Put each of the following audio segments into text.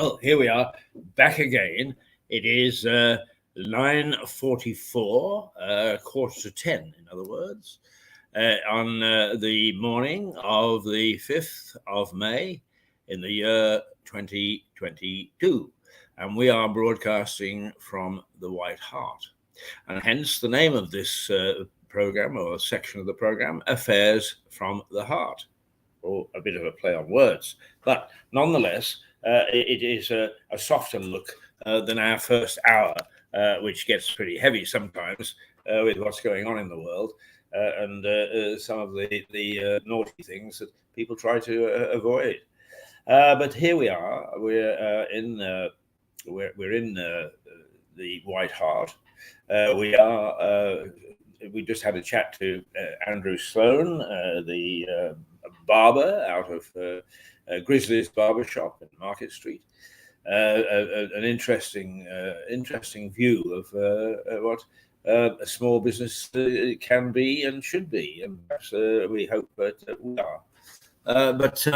Well, here we are, back again. It is 9:44, quarter to 10, in other words, on the morning of the 5th of May in the year 2022. And we are broadcasting from the White Hart. And hence the name of this program, or section of the program, Affairs from the Heart, or a bit of a play on words. But nonetheless, it is a softer look than our first hour, which gets pretty heavy sometimes with what's going on in the world and some of the naughty things that people try to avoid. But here we are. We're in the White Hart. We just had a chat to Andrew Sloan, the barber out of Grizzly's Barbershop in Market Street. An interesting view of what a small business can be and should be, and perhaps we hope that we are. But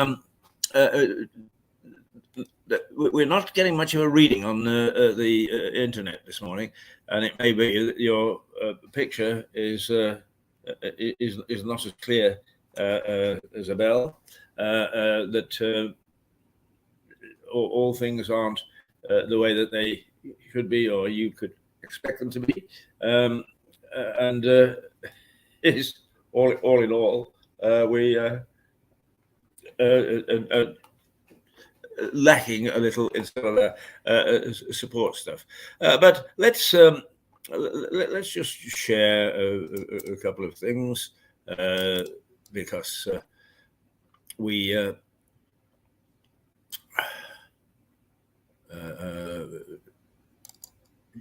we're not getting much of a reading on the internet this morning, and it may be that your picture is not as clear as a bell. That all things aren't the way that they should be, or you could expect them to be, and is all in all, we lacking a little in some of the support stuff. But let's just share a couple of things, because we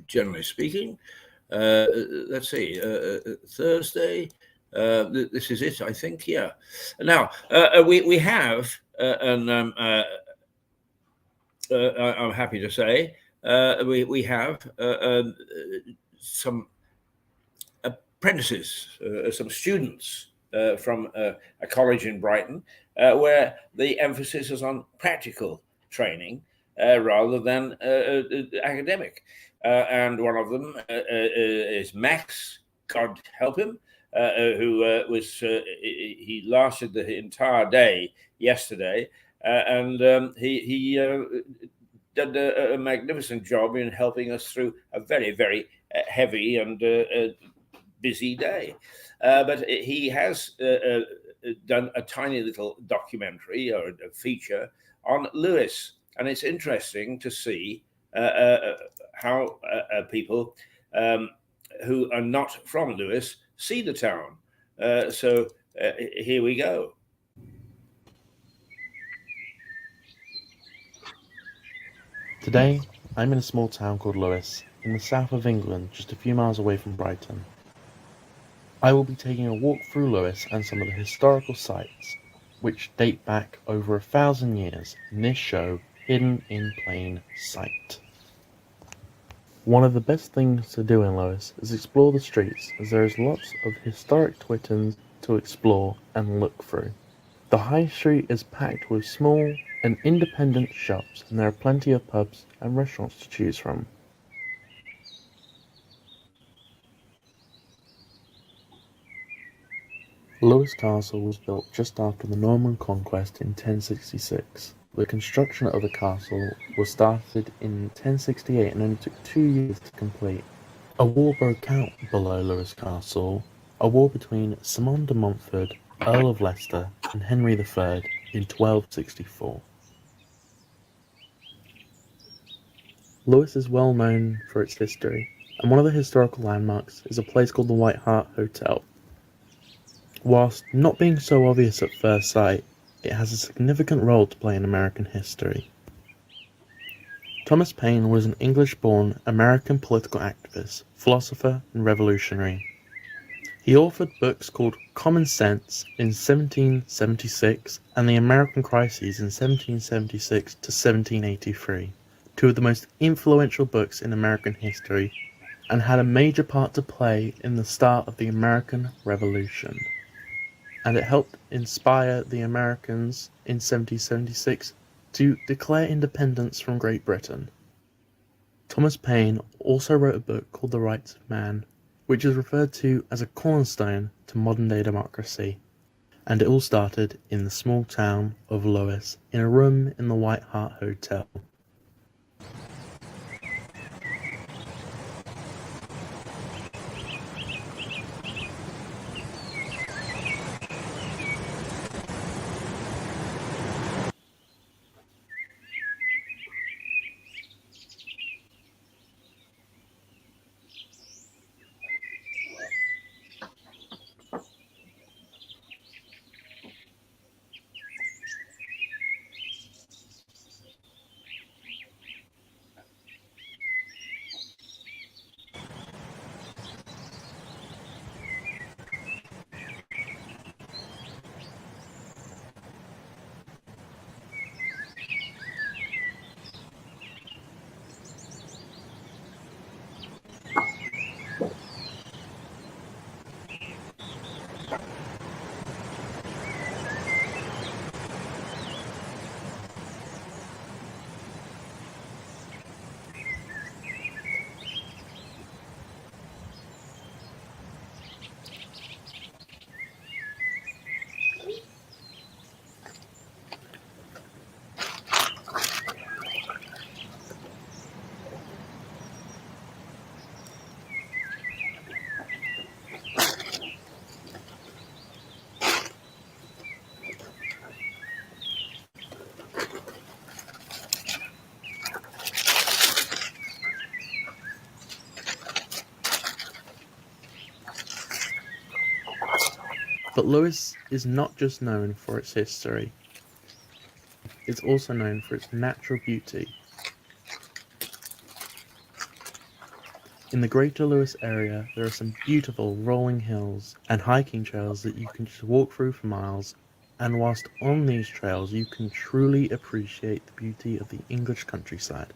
generally speaking, let's see, Thursday, this is it, I think, yeah. Now, we have, and I'm happy to say, we have some apprentices, some students from a college in Brighton, where the emphasis is on practical training rather than academic. And one of them is Max, God help him, who he lasted the entire day yesterday, and he did a magnificent job in helping us through a very, very heavy and busy day. But he has done a tiny little documentary or a feature on Lewis, and it's interesting to see how people who are not from Lewis see the town. So here we go. Today, I'm in a small town called Lewis, in the south of England, just a few miles away from Brighton. I will be taking a walk through Lewis and some of the historical sites, which date back over 1,000 years in this show, Hidden in Plain Sight. One of the best things to do in Lewis is explore the streets, as there is lots of historic Twittons to explore and look through. The high street is packed with small and independent shops, and there are plenty of pubs and restaurants to choose from. Lewis Castle was built just after the Norman conquest in 1066. The construction of the castle was started in 1068 and only took 2 years to complete. A war broke out below Lewis Castle, a war between Simon de Montfort, Earl of Leicester, and Henry III in 1264. Lewis is well known for its history, and one of the historical landmarks is a place called the White Hart Hotel. Whilst not being so obvious at first sight, it has a significant role to play in American history. Thomas Payne was an English-born American political activist, philosopher, and revolutionary. He authored books called Common Sense in 1776 and The American Crises in 1776 to 1783, two of the most influential books in American history, and had a major part to play in the start of the American Revolution. And it helped inspire the Americans in 1776 to declare independence from Great Britain. Thomas Payne also wrote a book called The Rights of Man, which is referred to as a cornerstone to modern-day democracy, and it all started in the small town of Lewes in a room in the White Hart Hotel. But Lewes is not just known for its history, it's also known for its natural beauty. In the Greater Lewes area, there are some beautiful rolling hills and hiking trails that you can just walk through for miles, and whilst on these trails you can truly appreciate the beauty of the English countryside.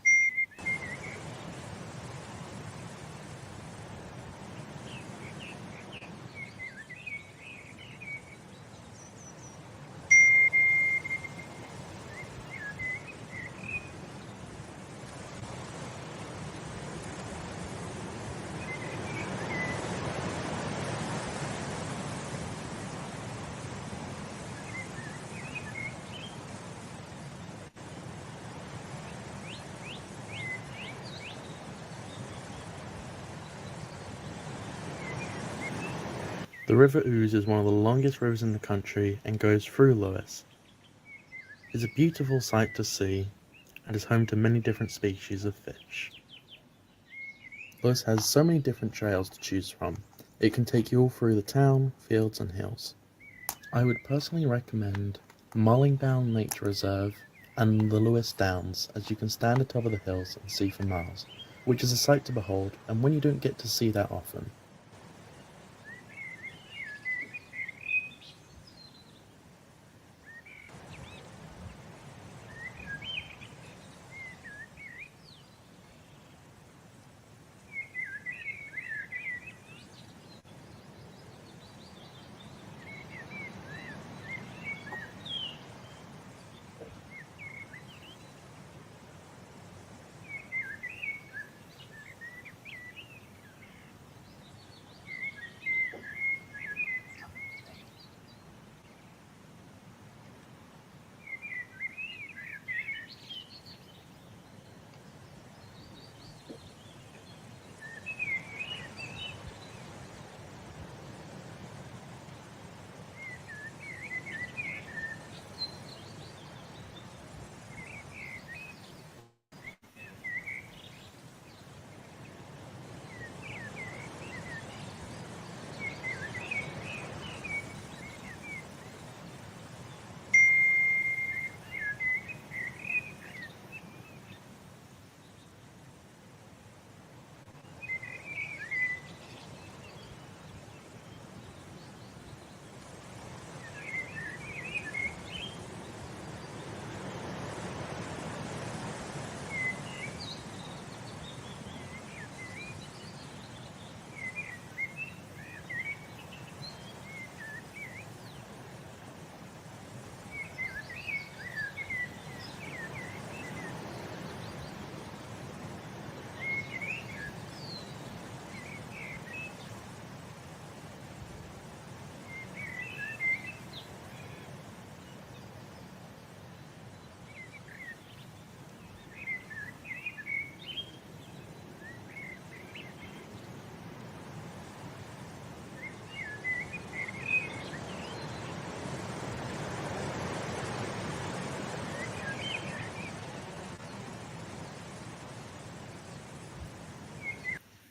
The River Ouse is one of the longest rivers in the country and goes through Lewes. It's a beautiful sight to see and is home to many different species of fish. Lewes has so many different trails to choose from. It can take you all through the town, fields and hills. I would personally recommend Marlingdown Nature Reserve and the Lewes Downs, as you can stand atop of the hills and see for miles, which is a sight to behold and one you don't get to see that often.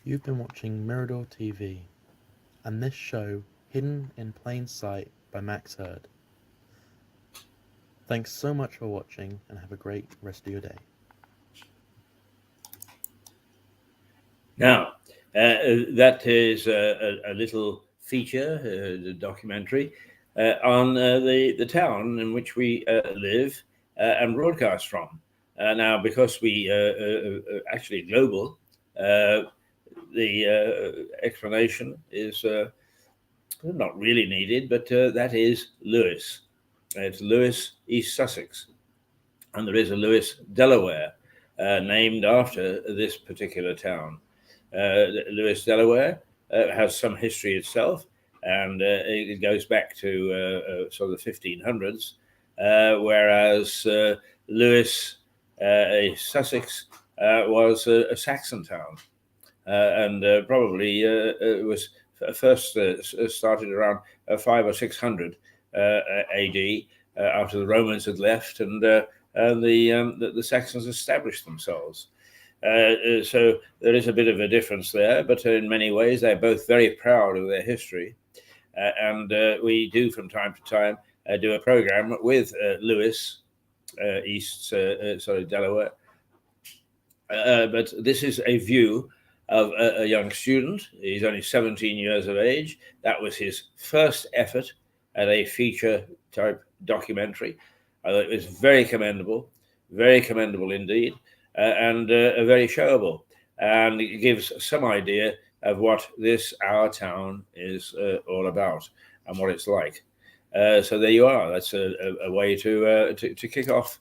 You've been watching Mirador TV, and this show, Hidden in Plain Sight by Max Hurd. Thanks so much for watching, and have a great rest of your day. Now, that is a little feature, the documentary, on the town in which we live and broadcast from. Now, because we actually global, the explanation is not really needed, but that is Lewes. It's Lewes, East Sussex. And there is a Lewes, Delaware, named after this particular town. Lewes, Delaware has some history itself, and it goes back to sort of the 1500s, whereas Lewes, Sussex, was a Saxon town, and probably was first started around 500 or 600 AD, after the Romans had left, and the Saxons established themselves. So there is a bit of a difference there, but in many ways they're both very proud of their history, and we do from time to time do a program with Lewes, Delaware. But this is a view of a young student. He's only 17 years of age. That was his first effort at a feature type documentary. It was very commendable indeed, and very showable, and it gives some idea of what our town is all about and what it's like. So there you are. That's a way to kick off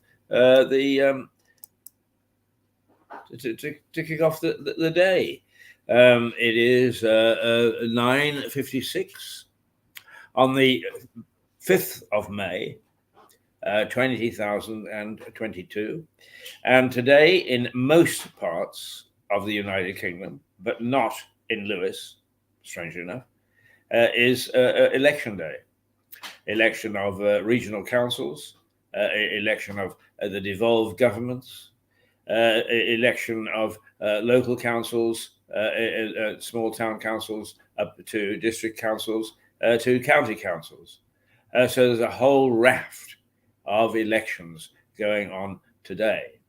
to kick off the day. It is 9:56 on the 5th of May, 2022, and today in most parts of the United Kingdom, but not in Lewes, strangely enough, is election day. Election of regional councils, election of the devolved governments, election of local councils, small town councils, up to district councils, to county councils. So there's a whole raft of elections going on today,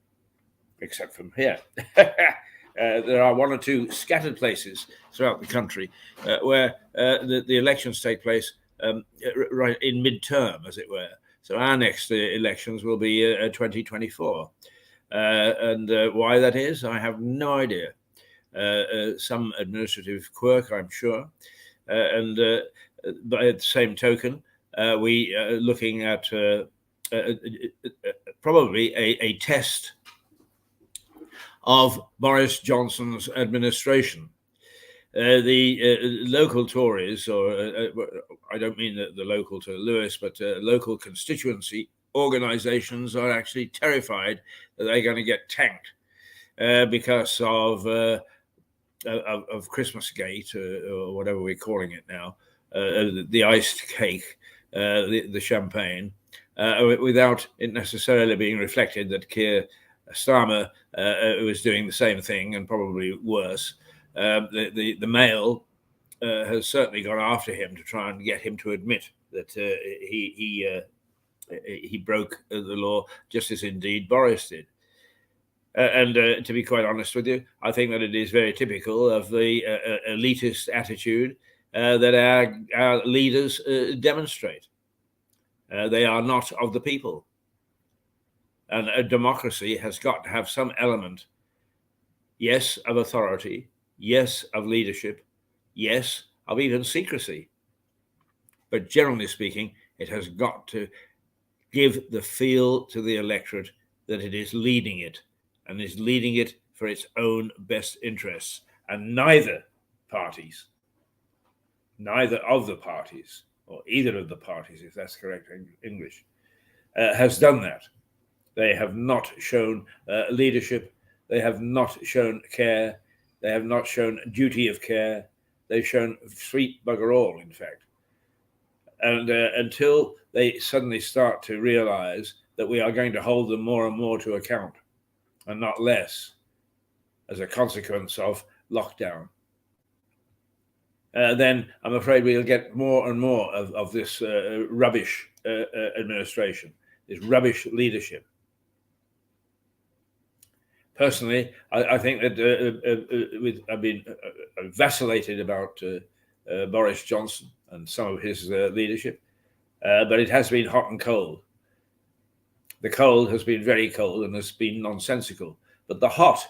except from here. There are one or two scattered places throughout the country where the elections take place right in mid-term, as it were. So our next elections will be 2024. And why that is, I have no idea. Some administrative quirk, I'm sure. And by the same token, we are looking at probably a test of Boris Johnson's administration. The local Tories, or I don't mean the local to Lewes, but local constituency organizations are actually terrified that they're going to get tanked because of Christmas Gate, or whatever we're calling it now, the iced cake, the champagne, without it necessarily being reflected that Keir Starmer was doing the same thing and probably worse. The Mail has certainly gone after him to try and get him to admit that he broke the law, just as indeed Boris did. And to be quite honest with you, I think that it is very typical of the elitist attitude that our leaders demonstrate. They are not of the people. And a democracy has got to have some element, yes, of authority, yes, of leadership, yes, of even secrecy. But generally speaking, it has got to give the feel to the electorate that it is leading it, and is leading it for its own best interests. And neither of the parties, or either of the parties, if that's correct English, has done that. They have not shown leadership. They have not shown care. They have not shown duty of care. They've shown sweet bugger all, in fact. And until they suddenly start to realize that we are going to hold them more and more to account, and not less, as a consequence of lockdown, then I'm afraid we'll get more and more of this rubbish administration, this rubbish leadership. Personally, I think that I've been vacillated about Boris Johnson and some of his leadership, but it has been hot and cold. The cold has been very cold and has been nonsensical, but the hot,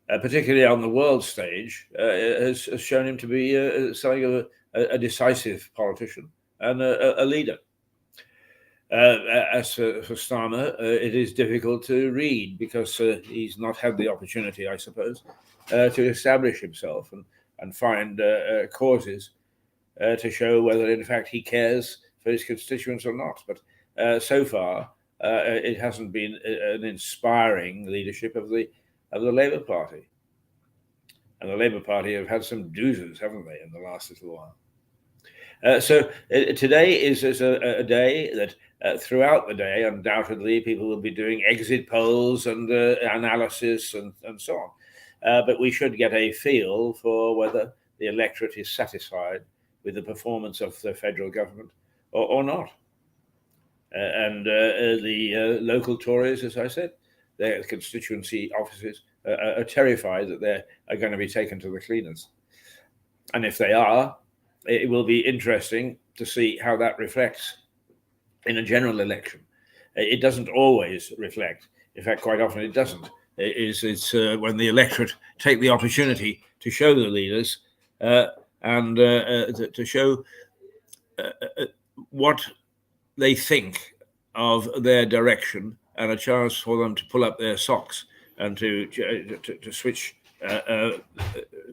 particularly on the world stage, has shown him to be something of a decisive politician and a leader. As for Starmer, it is difficult to read because he's not had the opportunity, I suppose, to establish himself and find causes to show whether, in fact, he cares for his constituents or not. But so far, it hasn't been an inspiring leadership of the Labour Party. And the Labour Party have had some doozers, haven't they, in the last little while? So today is a day that throughout the day, undoubtedly, people will be doing exit polls and analysis and so on. But we should get a feel for whether the electorate is satisfied with the performance of the federal government or not. And the local Tories, as I said, their constituency offices are terrified that they are going to be taken to the cleaners. And if they are, it will be interesting to see how that reflects in a general election. It doesn't always reflect. In fact, quite often it doesn't. It's when the electorate take the opportunity to show the leaders and to show what they think of their direction and a chance for them to pull up their socks and to switch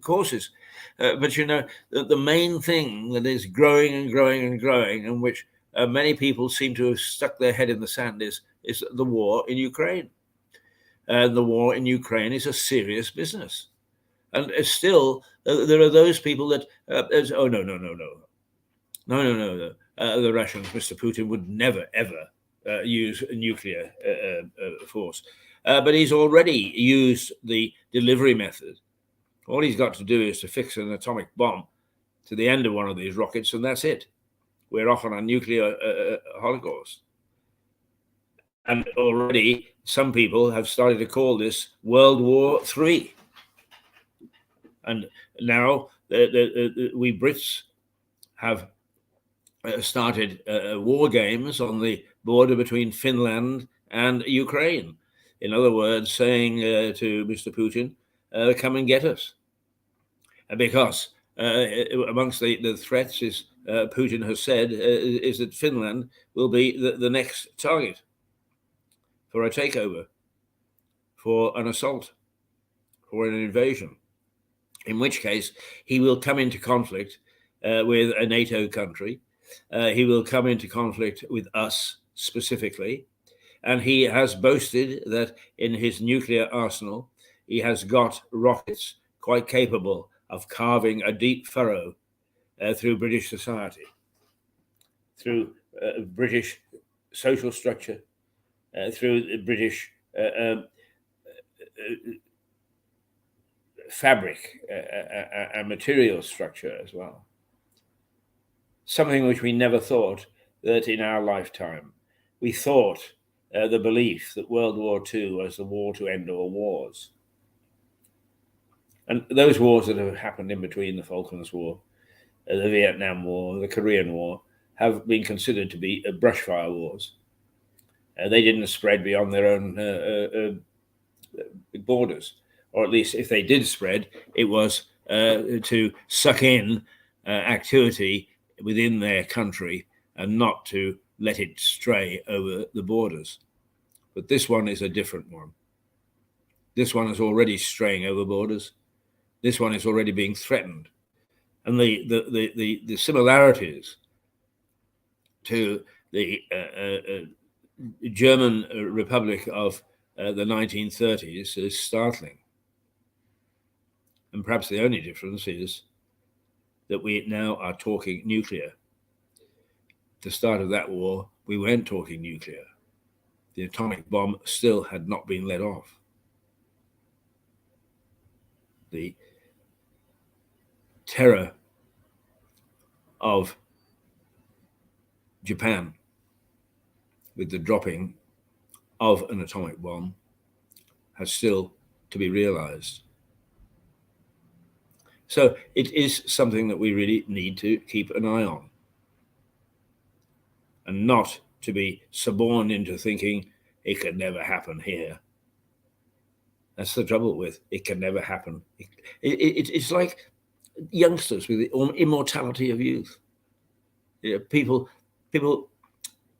courses. But you know, the main thing that is growing and growing and growing, and which many people seem to have stuck their head in the sand, is the war in Ukraine. And the war in Ukraine is a serious business. And still, there are those people that, oh, no. The Russians, Mr. Putin, would never, ever use nuclear force. But he's already used the delivery method. All he's got to do is to fix an atomic bomb to the end of one of these rockets, and that's it. We're off on a nuclear holocaust. And already some people have started to call this World War III. And now we Brits have started war games on the border between Finland and Ukraine. In other words, saying to Mr. Putin, come and get us. Because amongst the threats is Putin has said is that Finland will be the next target for a takeover, for an assault, for an invasion, in which case he will come into conflict with a NATO country. He will come into conflict with us specifically. And he has boasted that in his nuclear arsenal, he has got rockets quite capable of carving a deep furrow through British society, through British social structure, through the British fabric and material structure as well. Something which we never thought that in our lifetime. We thought the belief that World War II was the war to end all wars. And those wars that have happened in between, the Falklands War, the Vietnam War, the Korean War, have been considered to be brushfire wars. They didn't spread beyond their own borders, or at least if they did spread, it was to suck in activity within their country and not to let it stray over the borders. But this one is a different one. This one is already straying over borders. This one is already being threatened. And the similarities to the German Republic of the 1930s is startling. And perhaps the only difference is that we now are talking nuclear. At the start of that war, we weren't talking nuclear. The atomic bomb still had not been let off. The terror of Japan with the dropping of an atomic bomb has still to be realized. So it is something that we really need to keep an eye on, and not to be suborned into thinking it could never happen here. That's the trouble with it can never happen. It's like youngsters with the immortality of youth. You know, people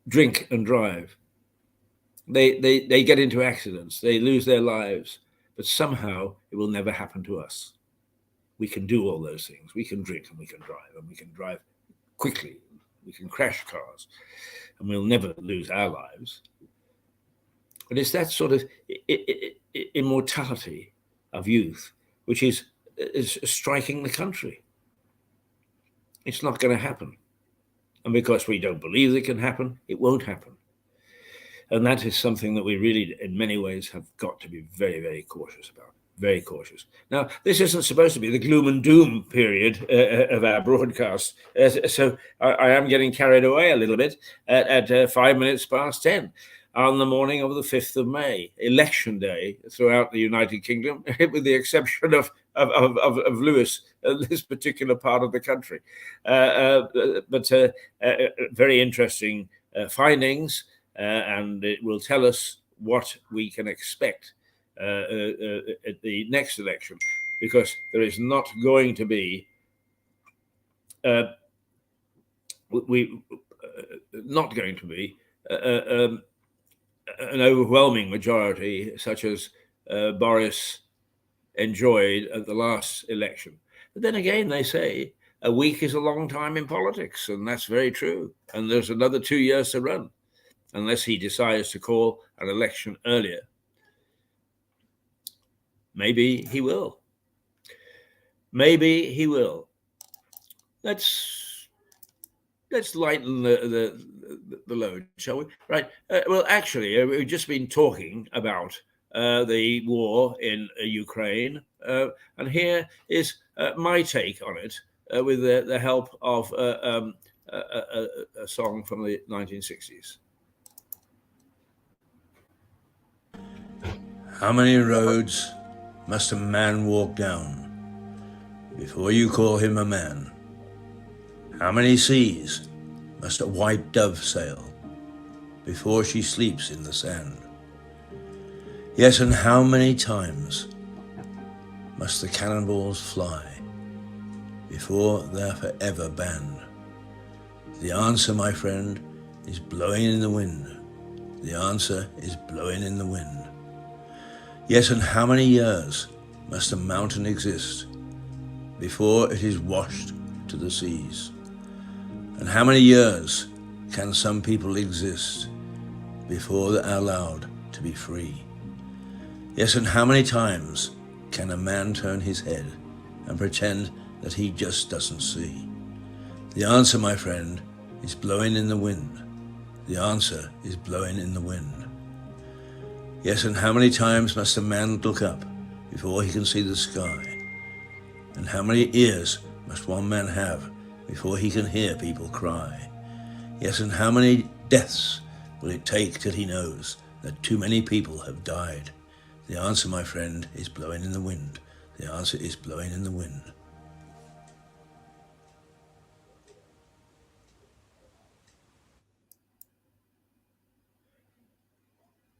drink and drive. They get into accidents. They lose their lives. But somehow it will never happen to us. We can do all those things. We can drink and we can drive, and we can drive quickly. We can crash cars, and we'll never lose our lives. But it's that sort of immortality of youth which is striking the country. It's not going to happen. And because we don't believe it can happen, it won't happen. And that is something that we really, in many ways, have got to be very, very cautious about. Very cautious. Now, this isn't supposed to be the gloom and doom period of our broadcast. So I am getting carried away a little bit at 5 minutes past 10 on the morning of the 5th of May, election day throughout the United Kingdom, with the exception of Lewis, this particular part of the country. But very interesting findings, and it will tell us what we can expect at the next election, because there is not going to be an overwhelming majority such as Boris enjoyed at the last election. But then again, they say a week is a long time in politics, and that's very true. And there's another 2 years to run, unless he decides to call an election earlier. Maybe he will. Maybe he will. Let's lighten the load, shall we? Right. Well, actually, we've just been talking about the war in Ukraine, and here is my take on it, with the help of a song from the 1960s. How many roads must a man walk down before you call him a man? How many seas must a white dove sail before she sleeps in the sand? Yes, and how many times must the cannonballs fly before they're forever banned? The answer, my friend, is blowing in the wind. The answer is blowing in the wind. Yes, and how many years must a mountain exist before it is washed to the seas? And how many years can some people exist before they are allowed to be free? Yes, and how many times can a man turn his head and pretend that he just doesn't see? The answer, my friend, is blowing in the wind. The answer is blowing in the wind. Yes, and how many times must a man look up before he can see the sky? And how many ears must one man have before he can hear people cry? Yes, and how many deaths will it take till he knows that too many people have died? The answer, my friend, is blowing in the wind. The answer is blowing in the wind.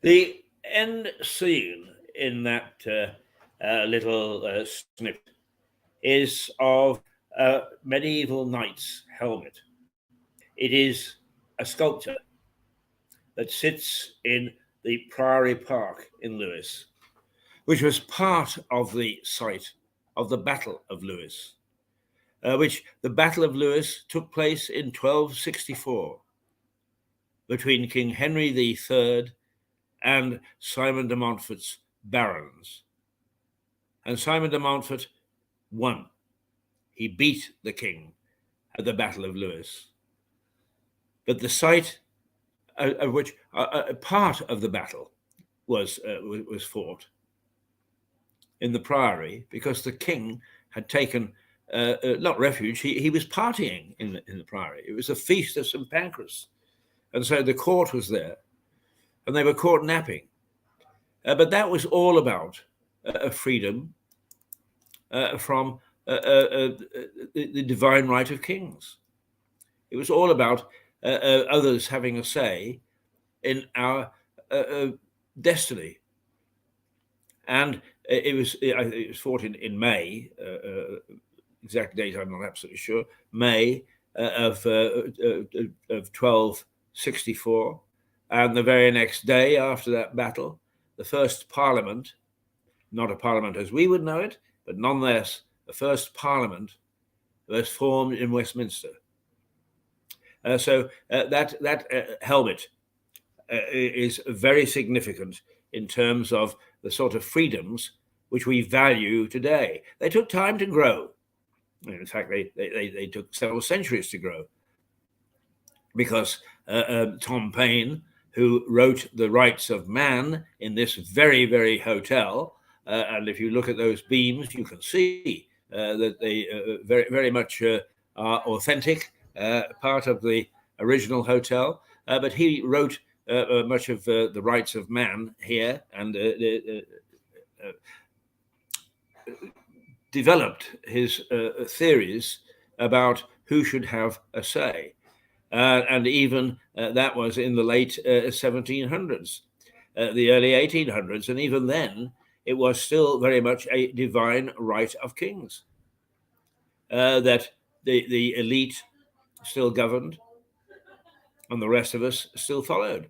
The end scene in that little snippet is of a medieval knight's helmet. It is a sculpture that sits in the Priory Park in Lewes, which was part of the site of the Battle of Lewes, which the Battle of Lewes took place in 1264 between King Henry III and Simon de Montfort's barons. And Simon de Montfort won. He beat the king at the Battle of Lewes. But the site of which a part of the battle was fought in the Priory, because the king had taken not refuge. He was partying in the Priory. It was a feast of St. Pancras, and so the court was there, and they were caught napping. But that was all about freedom from the divine right of kings. It was all about others having a say in our destiny. And it was fought in May, exact date I'm not absolutely sure, May of 1264. And the very next day after that battle, the first parliament, not a parliament as we would know it, but nonetheless, the first parliament was formed in Westminster. So that helmet is very significant in terms of the sort of freedoms which we value today. They took time to grow. In fact, they took several centuries to grow, because Tom Payne, who wrote The Rights of Man in this very, very hotel, and if you look at those beams, you can see that they very, very much are authentic, part of the original hotel. But he wrote much of The Rights of Man here, and developed his theories about who should have a say. And even that was in the late 1700s, the early 1800s. And even then, it was still very much a divine right of kings, that the elite still governed and the rest of us still followed.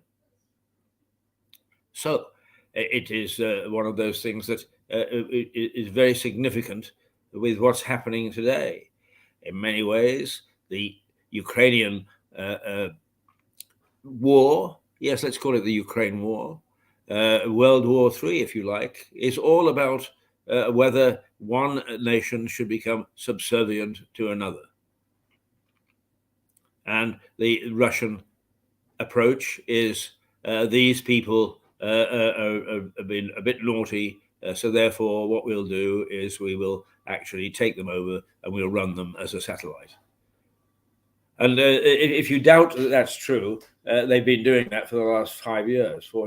So it is one of those things that is very significant with what's happening today. In many ways, the Ukrainian war, yes, let's call it the Ukraine war, World War III, if you like, is all about whether one nation should become subservient to another. And the Russian approach is these people have been a bit naughty, so therefore what we'll do is we will actually take them over and we'll run them as a satellite. And if you doubt that that's true, they've been doing that for the last 4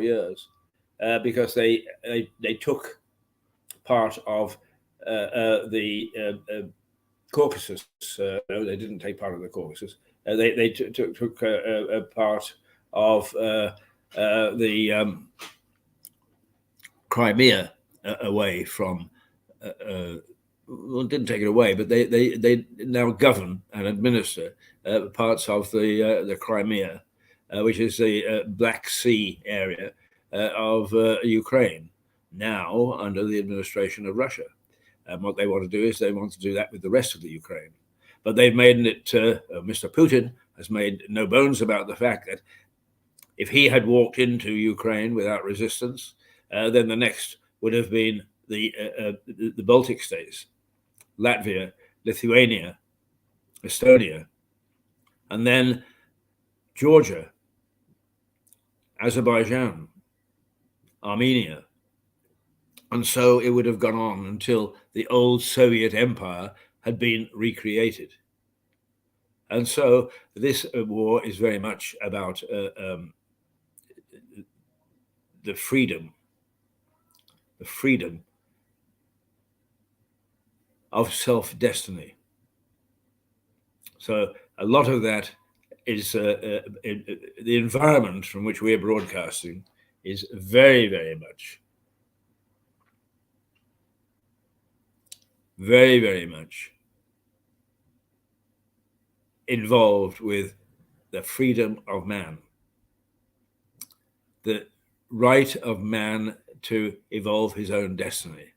years, because they took part of the Caucasus. No, they didn't take part of the Caucasus. They took a part of the Crimea away from. Well, didn't take it away, but they now govern and administer parts of the Crimea, which is the Black Sea area of Ukraine, now under the administration of Russia. And what they want to do is they want to do that with the rest of the Ukraine. But they've made it, Mr. Putin has made no bones about the fact that if he had walked into Ukraine without resistance, then the next would have been the Baltic states, Latvia, Lithuania, Estonia, and then Georgia, Azerbaijan, Armenia. And so it would have gone on until the old Soviet empire had been recreated. And so this war is very much about the freedom of self-destiny. So a lot of that is the environment from which we're broadcasting is very, very much, very, very much involved with the freedom of man, the right of man to evolve his own destiny,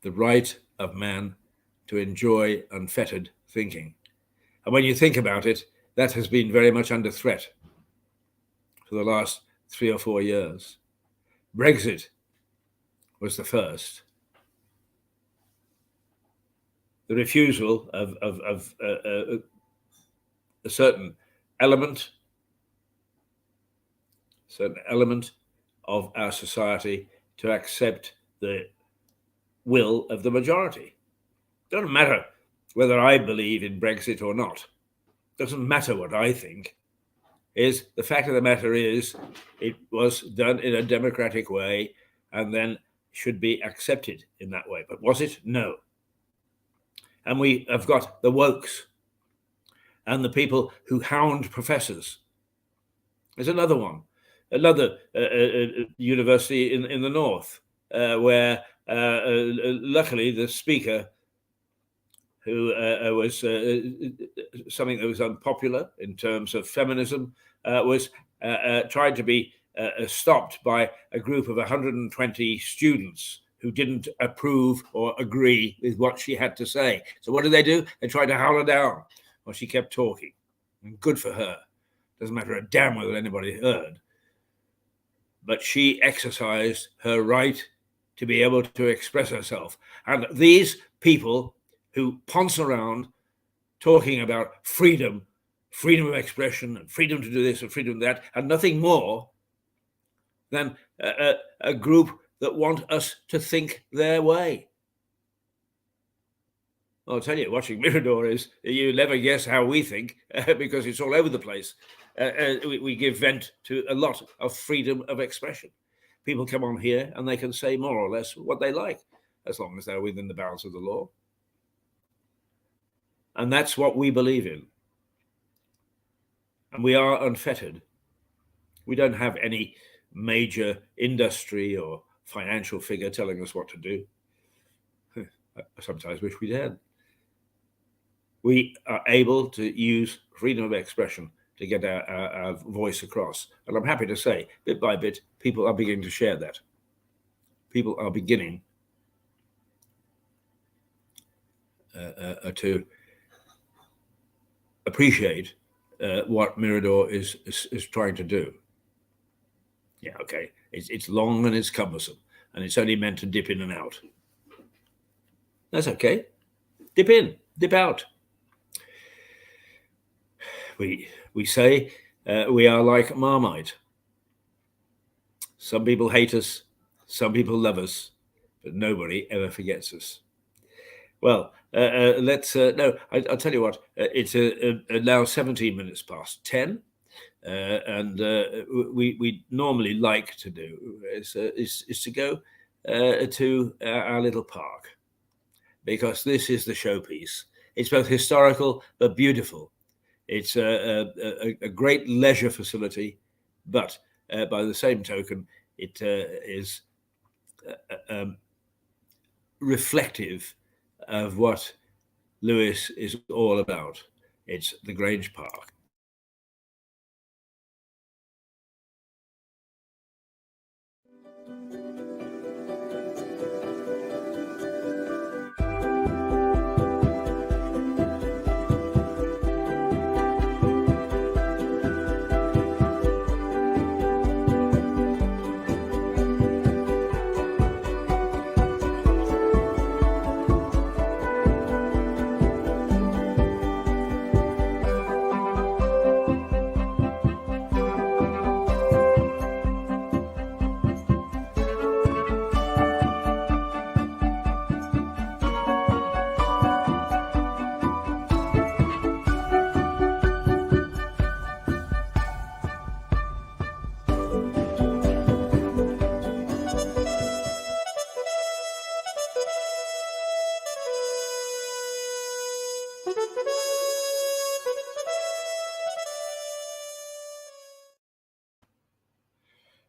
the right of man to enjoy unfettered thinking. And when you think about it, that has been very much under threat for the last 3 or 4 years. Brexit was the first. The refusal of a certain element of our society to accept the will of the majority. Doesn't matter whether I believe in Brexit or not. Doesn't matter what I think. Is the fact of the matter is it was done in a democratic way and then should be accepted in that way. But was it? No. And we have got the wokes and the people who hound professors. There's another one, another university in the north, where luckily the speaker, who was something that was unpopular in terms of feminism, was tried to be stopped by a group of 120 students who didn't approve or agree with what she had to say. So what did they do? They tried to howl her down. Well, she kept talking. And good for her. Doesn't matter a damn whether anybody heard. But she exercised her right to be able to express herself. And these people who ponce around talking about freedom of expression and freedom to do this and freedom of that, and nothing more than a group that want us to think their way. I'll tell you, watching Mirador is you never guess how we think because it's all over the place. We give vent to a lot of freedom of expression. People come on here and they can say more or less what they like, as long as they're within the bounds of the law. And that's what we believe in. And we are unfettered. We don't have any major industry or financial figure telling us what to do. I sometimes wish we had. We are able to use freedom of expression to get our voice across. And I'm happy to say, bit by bit, people are beginning to share that. People are beginning to appreciate what Mirador is trying to do. Yeah, okay. It's long and it's cumbersome, and it's only meant to dip in and out. That's okay. Dip in, dip out. We say we are like Marmite. Some people hate us, some people love us, but nobody ever forgets us. Well, let's no. I'll tell you what. It's now 17 minutes past 10, and we normally like to do is to go to our little park, because this is the showpiece. It's both historical but beautiful. It's a great leisure facility, but by the same token, it is reflective of what Lewis is all about. It's the Grange Park.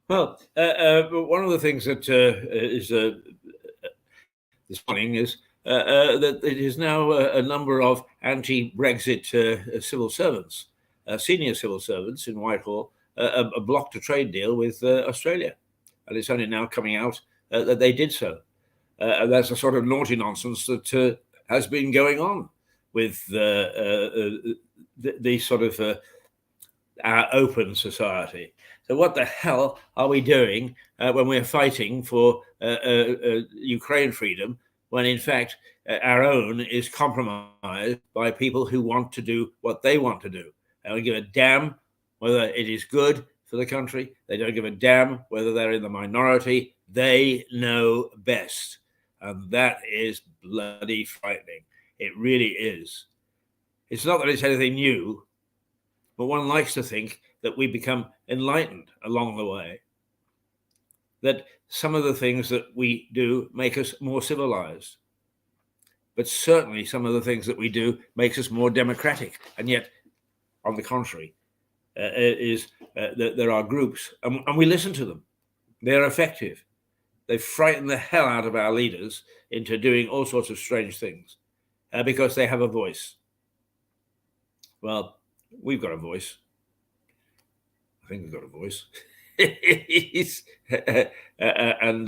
Well, one of the things that is this morning is that it is now a number of anti-Brexit civil servants, senior civil servants in Whitehall, blocked a trade deal with Australia. And it's only now coming out that they did so. And that's a sort of naughty nonsense that has been going on with the sort of our open society. So what the hell are we doing when we're fighting for Ukraine freedom, when in fact our own is compromised by people who want to do what they want to do? They don't give a damn whether it is good for the country. They don't give a damn whether they're in the minority. They know best. and that is bloody frightening. It really is. It's not that it's anything new, but one likes to think that we become enlightened along the way, that some of the things that we do make us more civilized, but certainly some of the things that we do makes us more democratic. And yet, on the contrary, there are groups, and we listen to them. They're effective. They frighten the hell out of our leaders into doing all sorts of strange things because they have a voice. Well, we've got a voice. I think we've got a voice. And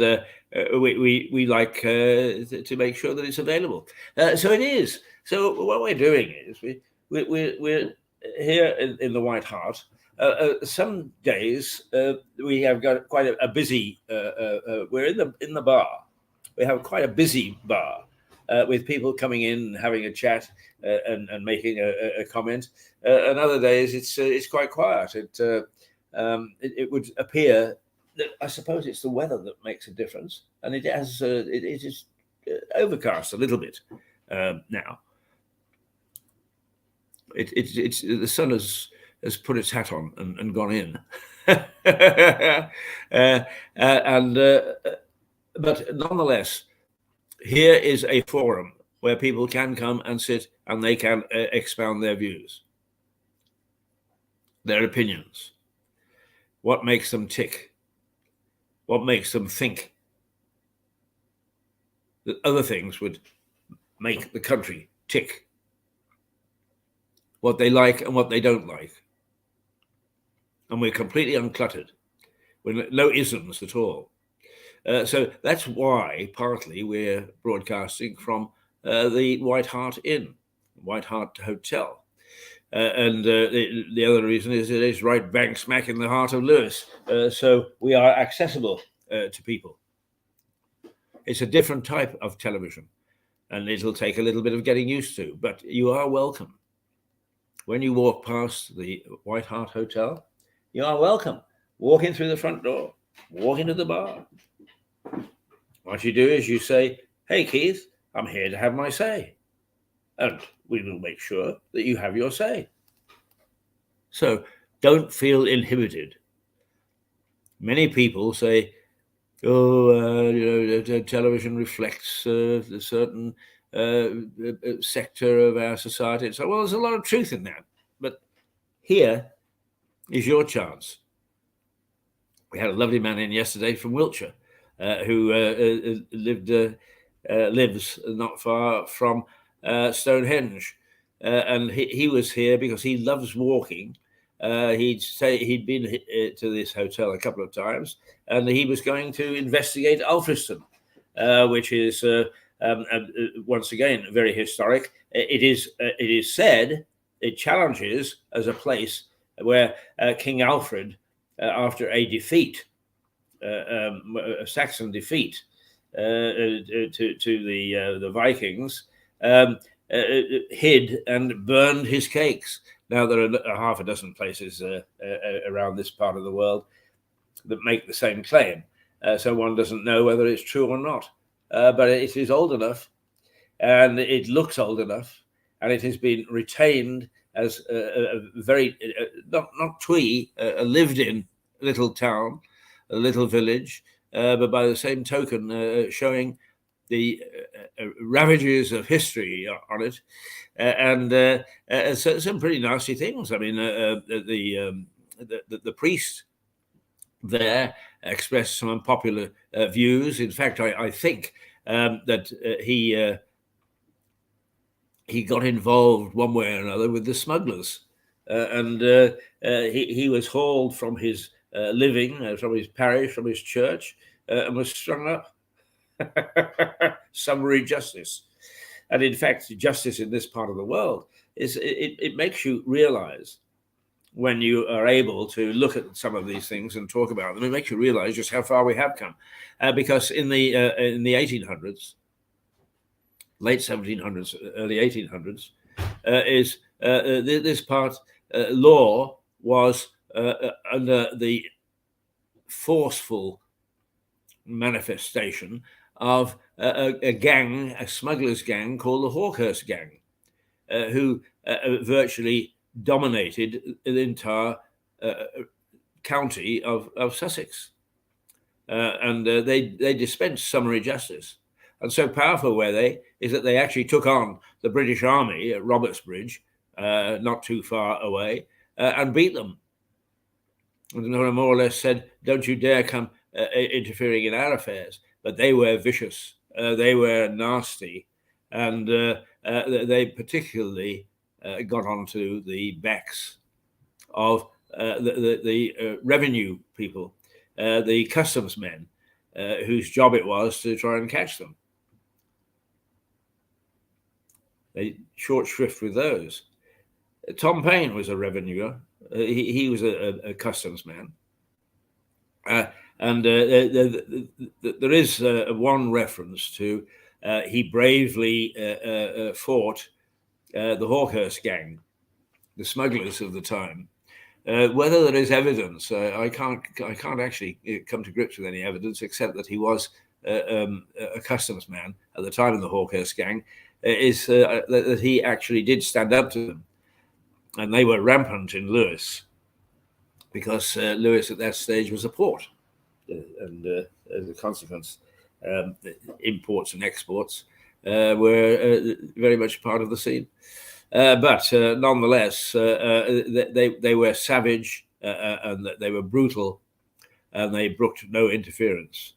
we like to make sure that it's available. So it is. So what we're doing is we're here in the White Hart. Some days we have got quite a busy. We're in the bar. We have quite a busy bar with people coming in and having a chat and making a comment. And other days it's quite quiet. It would appear that I suppose it's the weather that makes a difference, and it is overcast a little bit now. It's the sun has put its hat on and gone in, but nonetheless, here is a forum where people can come and sit and they can expound their views, their opinions, what makes them tick, what makes them think that other things would make the country tick, what they like and what they don't like. And we're completely uncluttered. We're no isms at all. So that's why partly we're broadcasting from the White Hart Inn, White Hart Hotel. And the other reason is it is right bang smack in the heart of Lewes. So we are accessible to people. It's a different type of television, and it'll take a little bit of getting used to, but you are welcome. When you walk past the White Hart Hotel, you are welcome. Walk in through the front door, walk into the bar. What you do is you say, "Hey, Keith, I'm here to have my say." And we will make sure that you have your say. So don't feel inhibited. Many people say, television reflects a certain sector of our society. So, well, there's a lot of truth in that. But here is your chance. We had a lovely man in yesterday from Wiltshire who lives not far from Stonehenge, and he was here because he loves walking. He'd say he'd been to this hotel a couple of times, and he was going to investigate Alfriston, which is once again very historic. It is said it challenges as a place where King Alfred, after a defeat, a Saxon defeat to the Vikings, hid and burned his cakes. Now, there are half a dozen places around this part of the world that make the same claim. So one doesn't know whether it's true or not. But it is old enough, and it looks old enough, and it has been retained as a very, not twee, a lived-in little town, a little village, but by the same token, showing the ravages of history on it, and so some pretty nasty things. I mean, the priest there expressed some unpopular views. In fact, I think that he got involved one way or another with the smugglers, and he was hauled from his living, from his parish, from his church, and was strung up. Summary justice. And in fact, justice in this part of the world is it makes you realize, when you are able to look at some of these things and talk about them, it makes you realize just how far we have come. Because in the 1800s, late 1700s, early 1800s, this part law was under the forceful manifestation of a gang, a smugglers' gang called the Hawkhurst Gang, who virtually dominated the entire county of Sussex. And they dispensed summary justice. And so powerful were they is that they actually took on the British Army at Robertsbridge, not too far away, and beat them. And more or less said, "Don't you dare come interfering in our affairs." But they were vicious, they were nasty, and they particularly got onto the backs of the revenue people, the customs men, whose job it was to try and catch them. They short shrift with those. Tom Payne was a revenuer. He was a customs man. And there is one reference to he bravely fought the Hawkhurst Gang, the smugglers of the time. Whether there is evidence, I can't actually come to grips with any evidence except that he was a customs man at the time of the Hawkhurst Gang. Is that he actually did stand up to them, and they were rampant in Lewes because Lewes at that stage was a port, and as a consequence, imports and exports were very much part of the scene. But nonetheless, they were savage and they were brutal, and they brooked no interference,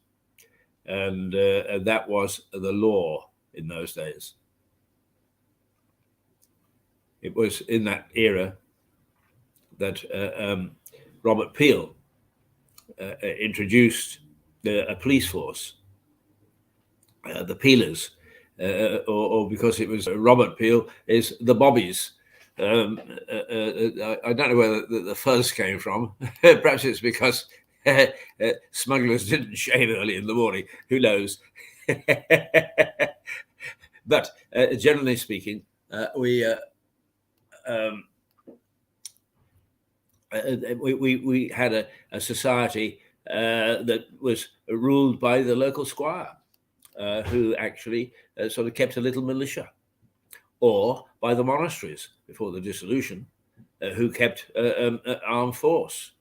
and that was the law in those days. It was in that era that Robert Peel introduced a police force, the Peelers, or because it was Robert Peel, is the Bobbies. I don't know where the fuzz came from. Perhaps it's because smugglers didn't shave early in the morning. Who knows? But generally speaking, we had a society that was ruled by the local squire, who actually sort of kept a little militia, or by the monasteries before the dissolution, who kept armed force.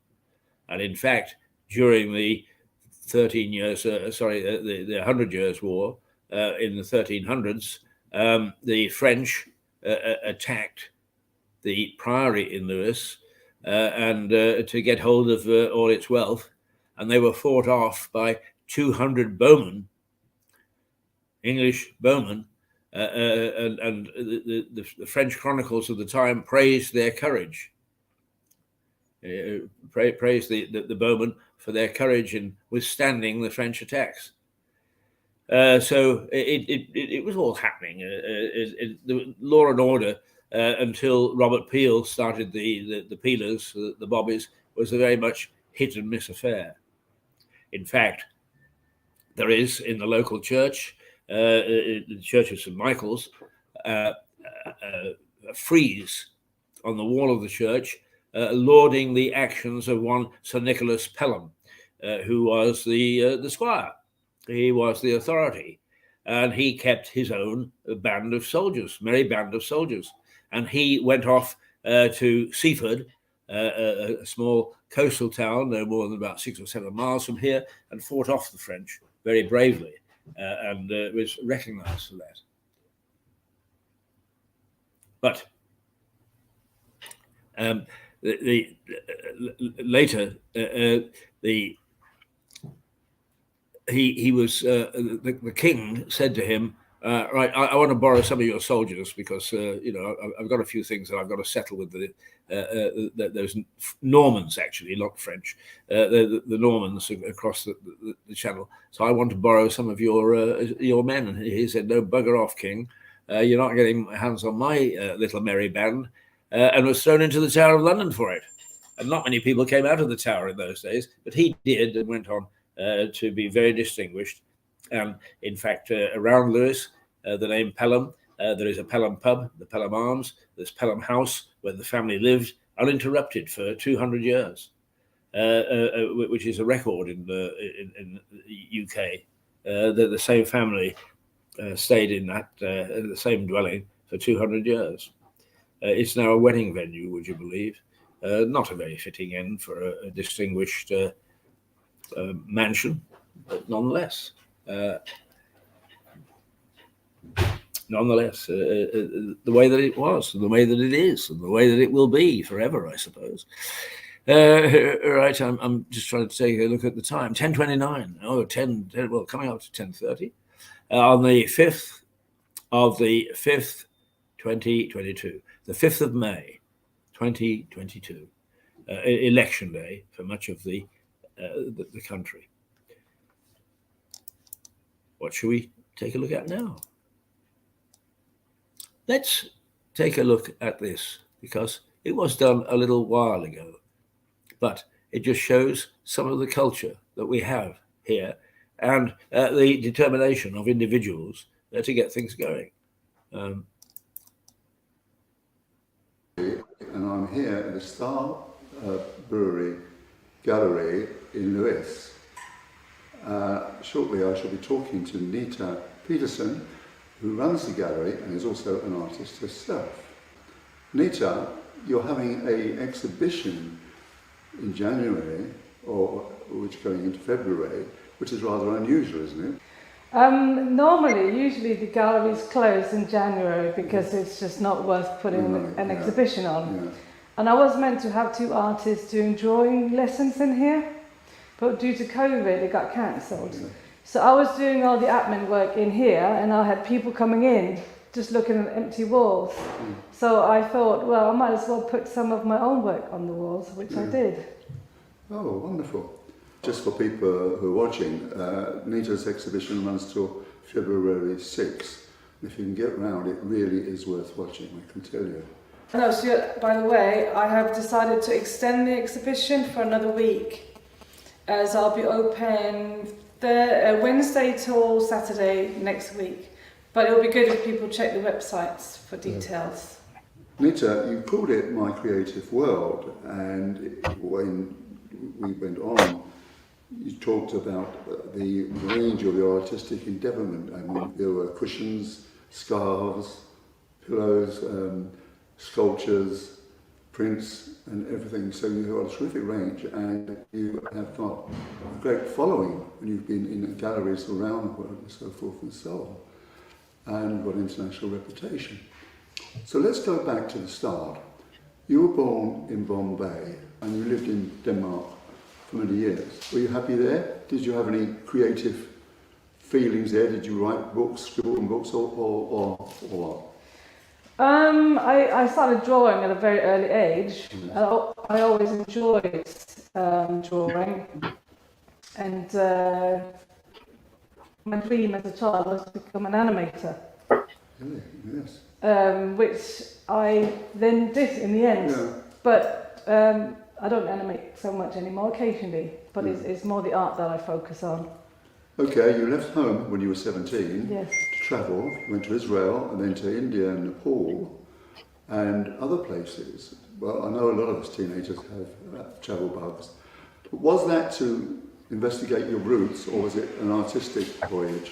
And in fact, during the 13 years, the 100 Years' War in the 1300s, the French attacked the priory in Lewes and to get hold of all its wealth, and they were fought off by 200 bowmen, English bowmen, and the French chronicles of the time praised their courage, praised the bowmen for their courage in withstanding the French attacks. So it was all happening. The law and order until Robert Peel started the Peelers, the Bobbies, was a very much hit and miss affair. In fact, there is in the local church, the Church of St. Michael's, a frieze on the wall of the church lauding the actions of one Sir Nicholas Pelham, who was the squire. He was the authority, and he kept his own band of soldiers, merry band of soldiers. And he went off to Seaford, a small coastal town, no more than about 6 or 7 miles from here, and fought off the French very bravely, and was recognized for that. But later, he was the king said to him, right, I want to borrow some of your soldiers because I've got a few things that I've got to settle with those Normans, actually, not French, the Normans across the channel. So I want to borrow some of your men. And he said, no, bugger off, king. You're not getting hands on my little merry band, and was thrown into the Tower of London for it. And not many people came out of the Tower in those days, but he did, and went on to be very distinguished. And in fact, around Lewes, the name Pelham, there is a Pelham pub, the Pelham Arms, there's Pelham House, where the family lived uninterrupted for 200 years, which is a record in the UK. the same family stayed in that the same dwelling for 200 years. It's now a wedding venue, would you believe? Not a very fitting end for a distinguished mansion, but nonetheless. The way that it was, the way that it is, and the way that it will be forever, I suppose. Right, I'm just trying to take a look at the time. 10:29. Oh, 10, well, coming up to 10:30. On the 5th of the 5th, 2022. The 5th of May, 2022. Election day for much of the country. What shall we take a look at now? Let's take a look at this, because it was done a little while ago, but it just shows some of the culture that we have here and the determination of individuals to get things going. And I'm here at the Star Brewery Gallery in Lewes. Shortly I shall be talking to Nita Peterson, who runs the gallery and is also an artist herself. Nita, you're having an exhibition in January, or which going into February, which is rather unusual, isn't it? Usually the gallery's closed in January because it's just not worth putting an exhibition on. Yeah. And I was meant to have 2 artists doing drawing lessons in here, but due to COVID it got cancelled. Yeah. So I was doing all the admin work in here, and I had people coming in just looking at empty walls. So I thought, well, I might as well put some of my own work on the walls, which I did. Oh, wonderful. Just for people who are watching, Nita's exhibition runs till February 6th. If you can get round, it really is worth watching, I can tell you. No, so by the way, I have decided to extend the exhibition for another week, as I'll be open Wednesday till Saturday next week. But it'll be good if people check the websites for details. Nita, you called it My Creative World, and when we went on, you talked about the range of your artistic endeavourment. I mean, there were cushions, scarves, pillows, sculptures, prints, and everything. So you've got a terrific range, and you have got a great following when you've been in galleries around the world and so forth and so on. And you've got international reputation. So let's go back to the start. You were born in Bombay and you lived in Denmark for many years. Were you happy there? Did you have any creative feelings there? Did you write books, scribble books, or what? I started drawing at a very early age. I always enjoyed drawing, and my dream as a child was to become an animator. Really? Yes. Which I then did in the end. Yeah. But I don't animate so much anymore, occasionally, but it's more the art that I focus on. Okay, you left home when you were 17 Yes. to travel. You went to Israel and then to India and Nepal and other places. Well, I know a lot of us teenagers have travel bugs. But was that to investigate your roots, or was it an artistic voyage,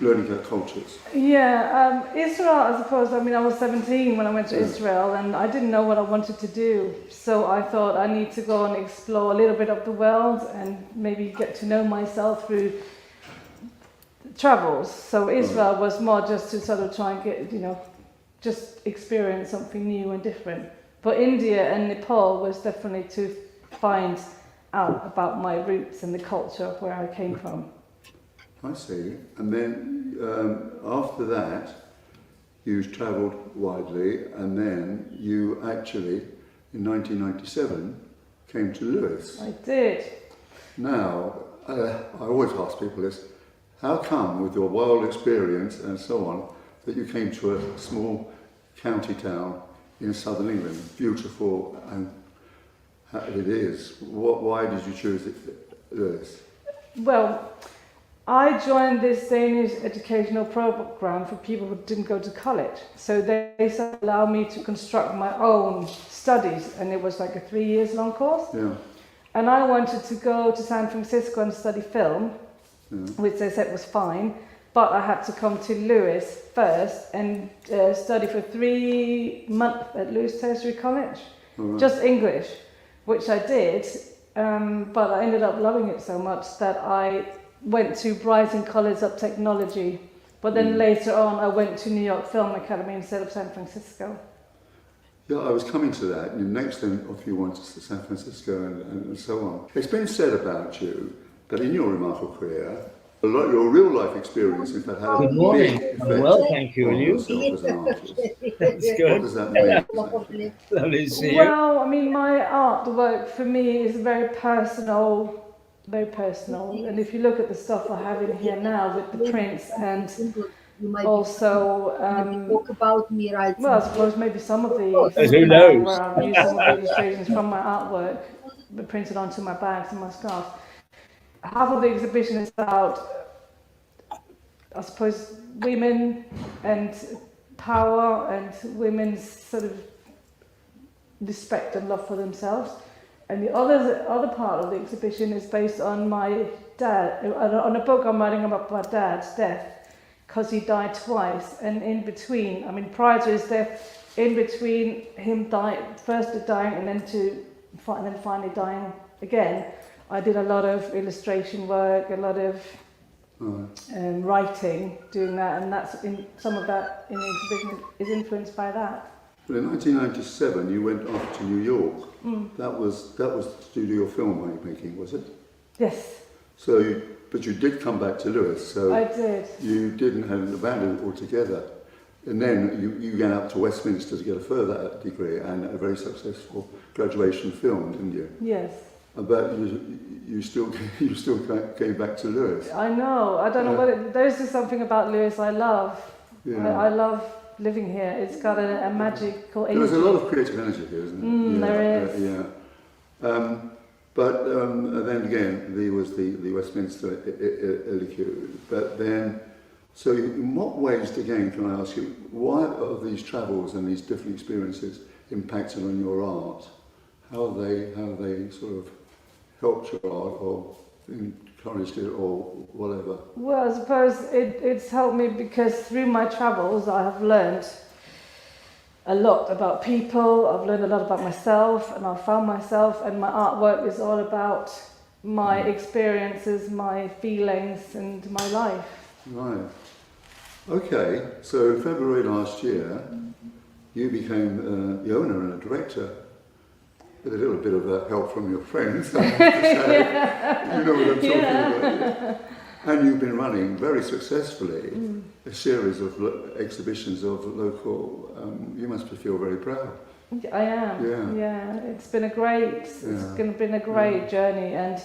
learning about cultures? Yeah, Israel, I suppose. I mean, I was 17 when I went to Israel, and I didn't know what I wanted to do. So I thought I need to go and explore a little bit of the world and maybe get to know myself through travels. So Israel was more just to sort of try and get, just experience something new and different. But India and Nepal was definitely to find out about my roots and the culture of where I came from. I see. And then after that, you travelled widely, and then you actually, in 1997, came to Lewes. I did. Now, I always ask people this, how come with your wild experience and so on, that you came to a small county town in southern England, beautiful and it is. Why did you choose Lewes? Well, I joined this Danish educational program for people who didn't go to college. So they allowed me to construct my own studies, and it was like a 3 years long course. Yeah. And I wanted to go to San Francisco and study film, which they said was fine. But I had to come to Lewis first and study for 3 months at Lewis Tertiary College, just English, which I did. But I ended up loving it so much that I went to Brighton College of Technology. But then later on, I went to New York Film Academy instead of San Francisco. Yeah, I was coming to that. And next then, off you went to San Francisco and so on. It's been said about you that in your remarkable career, a lot of your real life experience, in fact, had a Good morning. big effect Well, thank you. on And you? yourself as an artist. That's What good. does that mean? Exactly? Lovely to see you. Well, I mean, my artwork for me is very personal. And if you look at the stuff I have in here now with the prints and also, talk about me, right? well, I suppose maybe some of the Who knows? where I've used some of the illustrations from my artwork, but printed onto my bags and my scarves. Half of the exhibition is about, I suppose, women and power and women's sort of respect and love for themselves. And the other part of the exhibition is based on my dad, on a book I'm writing about my dad's death, because he died twice. And in between, I mean, prior to his death, in between him first dying and then finally dying again, I did a lot of illustration work, a lot of writing, doing that, and some of that in the exhibition is influenced by that. But in 1997, you went off to New York. That was to do your film making, was it? Yes. So, but you did come back to Lewis. So I did. You didn't have abandoned it altogether. And then you went up to Westminster to get a further degree and a very successful graduation film, didn't you? Yes. But you still came back to Lewis. I know. I don't know what there's just something about Lewis I love. Yeah. I love living here. It's got a magical energy. There's a lot of creative energy here, isn't it? There is. But then again, there was the Westminster Eloque. But then, so in what ways, again, can I ask you, why have these travels and these different experiences impacted on your art? How have they sort of helped your art or encouraged it or whatever? Well, I suppose it's helped me because through my travels I have learned a lot about people, I've learned a lot about myself, and I've found myself, and my artwork is all about my experiences, my feelings and my life. Right. Okay, so in February last year you became the owner and a director with a little bit of help from your friends, I have to say. You know what I'm talking about. And you've been running very successfully a series of exhibitions of local. You must feel very proud. I am. Yeah. It's been a great journey, and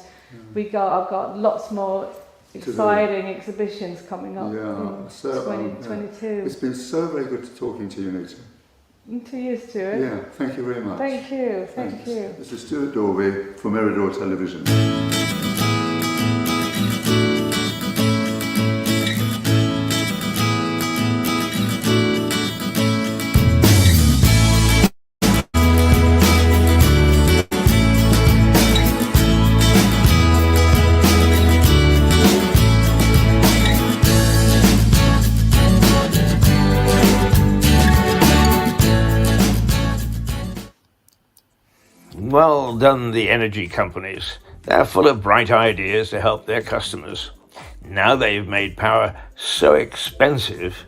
I've got lots more exciting exhibitions coming up in 2022. It's been so very good talking to you, Nita. To you, Stuart. Yeah, thank you very much. Thank you. Thank you. This is Stuart Dorby for Meridor Television. Well done, the energy companies. They're full of bright ideas to help their customers. Now they've made power so expensive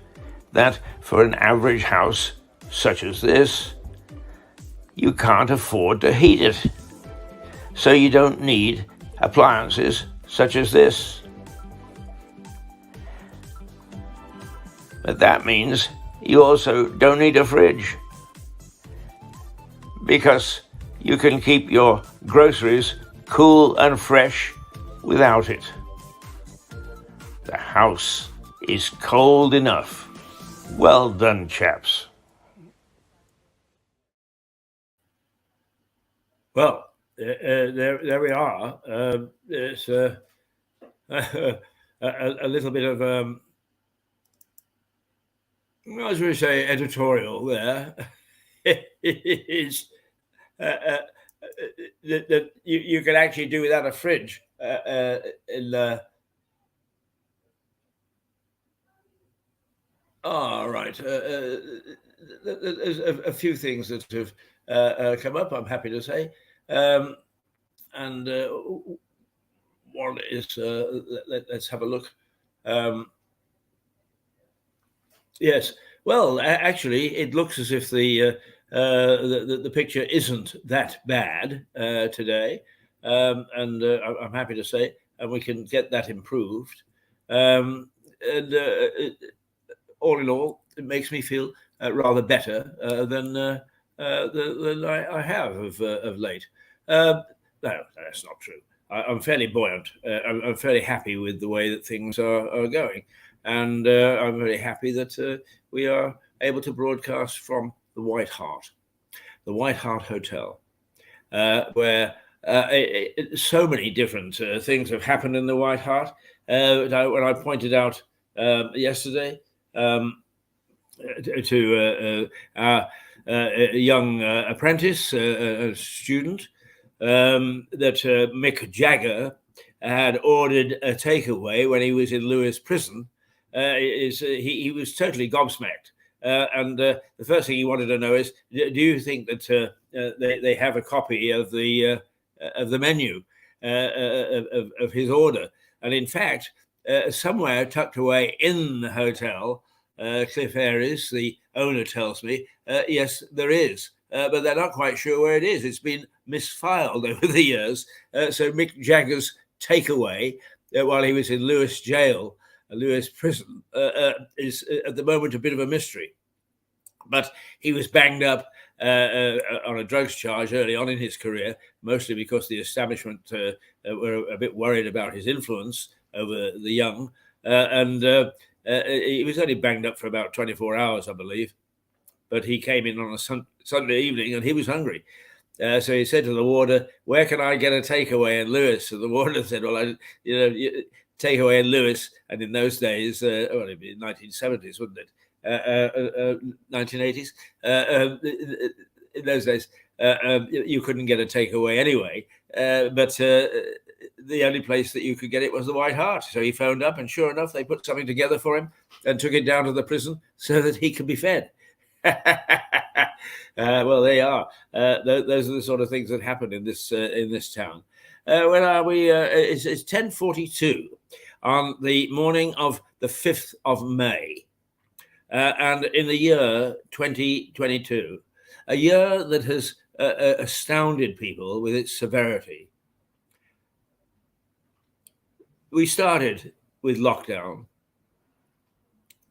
that for an average house such as this, you can't afford to heat it. So you don't need appliances such as this. But that means you also don't need a fridge, because you can keep your groceries cool and fresh without it. The house is cold enough. Well done, chaps. Well, there we are. It's a little bit of, as we say, editorial there. It's that you can actually do without a fridge in All right. There's a few things that have come up, I'm happy to say. And one is, let's have a look. Yes. Well, actually, it looks as if the picture isn't that bad today, and I'm happy to say, and we can get that improved. And all in all, it makes me feel rather better than I have of late. No, that's not true. I'm fairly buoyant. I'm fairly happy with the way that things are going. And I'm very happy that we are able to broadcast from the White Hart Hotel, where so many different things have happened in the White Hart. When I pointed out yesterday to our young apprentice, a student, that Mick Jagger had ordered a takeaway when he was in Lewis prison. He was totally gobsmacked. And the first thing he wanted to know is, do you think that they have a copy of the menu of his order? And in fact, somewhere tucked away in the hotel, Cliff Aries, the owner, tells me, yes, there is. But they're not quite sure where it is. It's been misfiled over the years. So Mick Jagger's takeaway while he was in Lewis jail, Lewis prison, is at the moment a bit of a mystery. But he was banged up on a drugs charge early on in his career, mostly because the establishment were a bit worried about his influence over the young. And he was only banged up for about 24 hours, I believe. But he came in on a Sunday evening and he was hungry. So he said to the warder, "Where can I get a takeaway in Lewis?" And the warder said, "Well, takeaway in Lewis." And in those days, it'd be 1970s, wouldn't it? 1980s. In those days, you couldn't get a takeaway anyway. But the only place that you could get it was the White Hart. So he phoned up, and sure enough, they put something together for him and took it down to the prison so that he could be fed. Well, they are. Those are the sort of things that happen in this town. Where are we? It's 10:42 on the morning of the 5th of May, and in the year 2022, a year that has astounded people with its severity. We started with lockdown.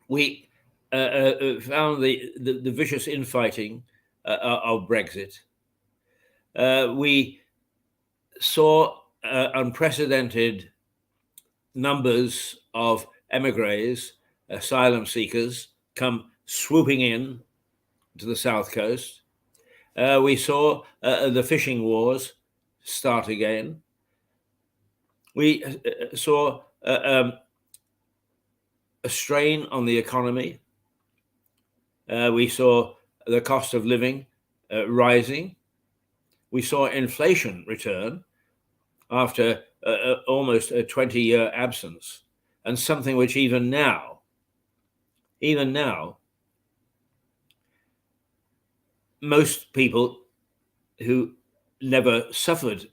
We found the vicious infighting of Brexit. We saw unprecedented numbers of emigres, asylum seekers, come swooping in to the south coast. We saw the fishing wars start again. We saw a strain on the economy. We saw the cost of living rising. We saw inflation return after almost a 20-year absence, and something which even now, most people who never suffered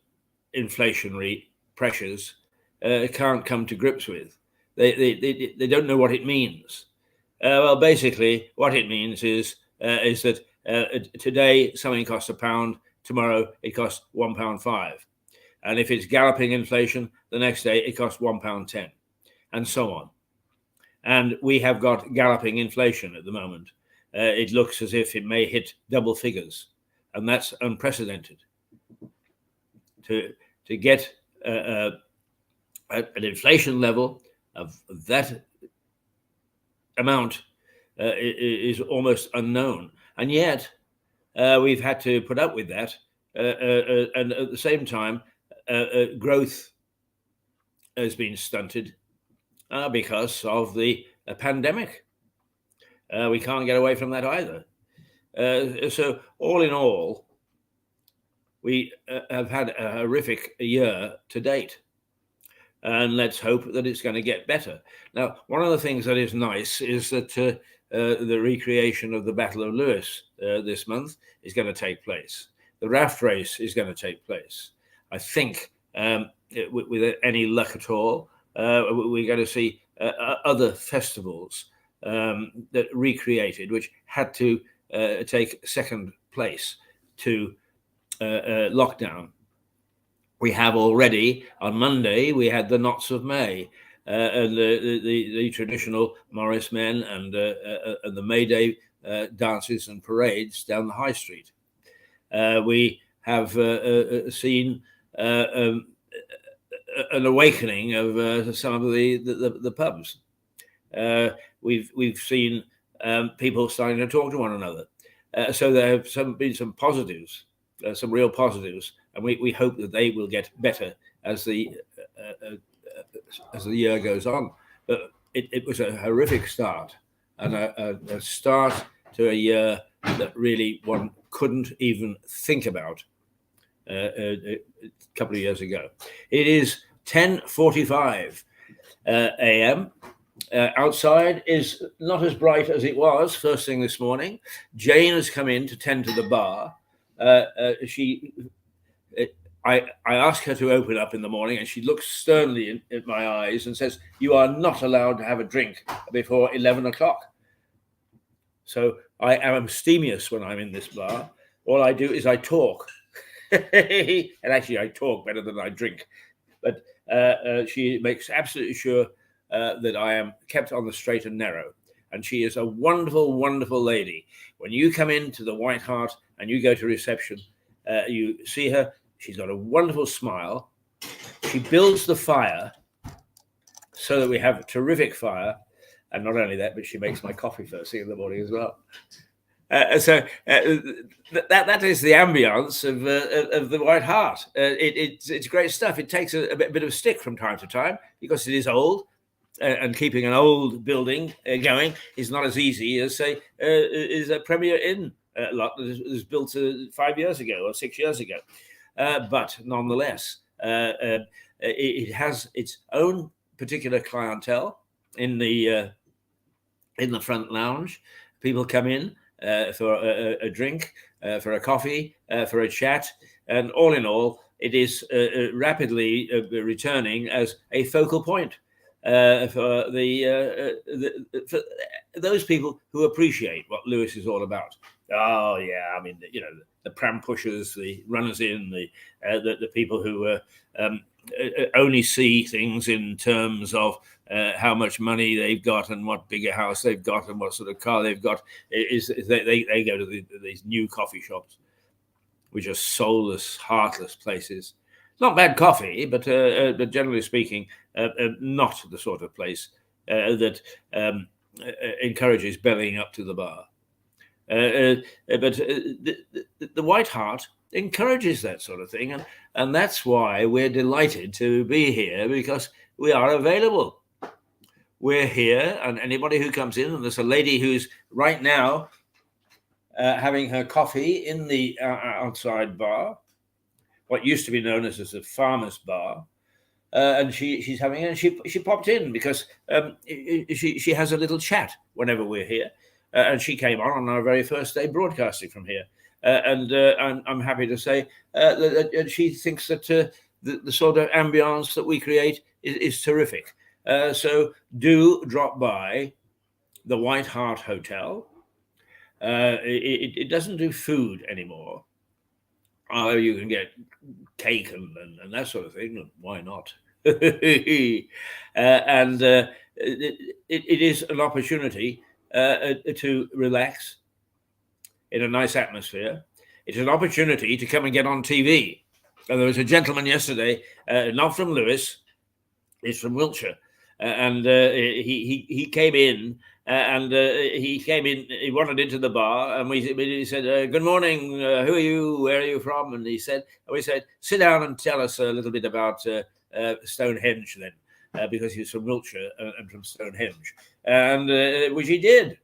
inflationary pressures can't come to grips with. They don't know what it means. Well, basically, what it means is that today something costs £1, tomorrow it costs £1.05, and if it's galloping inflation, the next day it costs £1.10, and so on. And we have got galloping inflation at the moment. It looks as if it may hit double figures, and that's unprecedented. To get an inflation level of that amount is almost unknown, and yet we've had to put up with that, and at the same time growth has been stunted because of the pandemic. We can't get away from that either. So all in all, we have had a horrific year to date, and let's hope that it's going to get better. Now, one of the things that is nice is that the recreation of the Battle of Lewes this month is going to take place. The raft race is going to take place. I think, with any luck at all, we're going to see other festivals that recreated, which had to take second place to lockdown. We have already, on Monday, we had the Knots of May, and the traditional Morris Men and the May Day dances and parades down the High Street. We have seen an awakening of some of the pubs. We've seen people starting to talk to one another. So there have been some positives, some real positives, and we hope that they will get better as the year goes on. But it was a horrific start, and a start to a year that really one couldn't even think about a couple of years ago. It is 10:45 a.m. Outside is not as bright as it was first thing this morning. Jane has come in to tend to the bar. I ask her to open up in the morning, and she looks sternly in my eyes and says, "You are not allowed to have a drink before 11 o'clock." So I am abstemious when I'm in this bar. All I do is I talk. And actually, I talk better than I drink. But she makes absolutely sure that I am kept on the straight and narrow. And she is a wonderful, wonderful lady. When you come into the White Hart and you go to reception, you see her. She's got a wonderful smile. She builds the fire so that we have a terrific fire. And not only that, but she makes my coffee first thing in the morning as well. So that is the ambience of the White Hart. It's great stuff. It takes a bit of stick from time to time because it is old, and keeping an old building going is not as easy as, say, is a Premier Inn lot that was built 5 years ago or 6 years ago. But nonetheless, it has its own particular clientele in the front lounge. People come in for a drink, for a coffee, for a chat, and all in all, it is rapidly returning as a focal point for those people who appreciate what Lewes is all about. Oh yeah, I mean, the pram pushers, the runners in, the people who only see things in terms of how much money they've got and what bigger house they've got and what sort of car they've got. They go to these new coffee shops, which are soulless, heartless places. Not bad coffee, but generally speaking, not the sort of place that encourages bellying up to the bar. But the White Hart encourages that sort of thing, and that's why we're delighted to be here, because we are available. We're here, and anybody who comes in, and there's a lady who's right now having her coffee in the outside bar, what used to be known as a farmer's bar, and she's having it, and she popped in because she has a little chat whenever we're here. And she came on our very first day broadcasting from here. And I'm happy to say that she thinks that the sort of ambience that we create is terrific. So do drop by the White Hart Hotel. It doesn't do food anymore. You can get cake and that sort of thing. Why not? And it is an opportunity to relax in a nice atmosphere. It's an opportunity to come and get on TV. And there was a gentleman yesterday, not from Lewes, he's from Wiltshire, and he came in, he wandered into the bar, and we said, "Good morning, who are you, where are you from?" And we said, "Sit down and tell us a little bit about Stonehenge then." Because he's from Wiltshire and from Stonehenge, and which he did,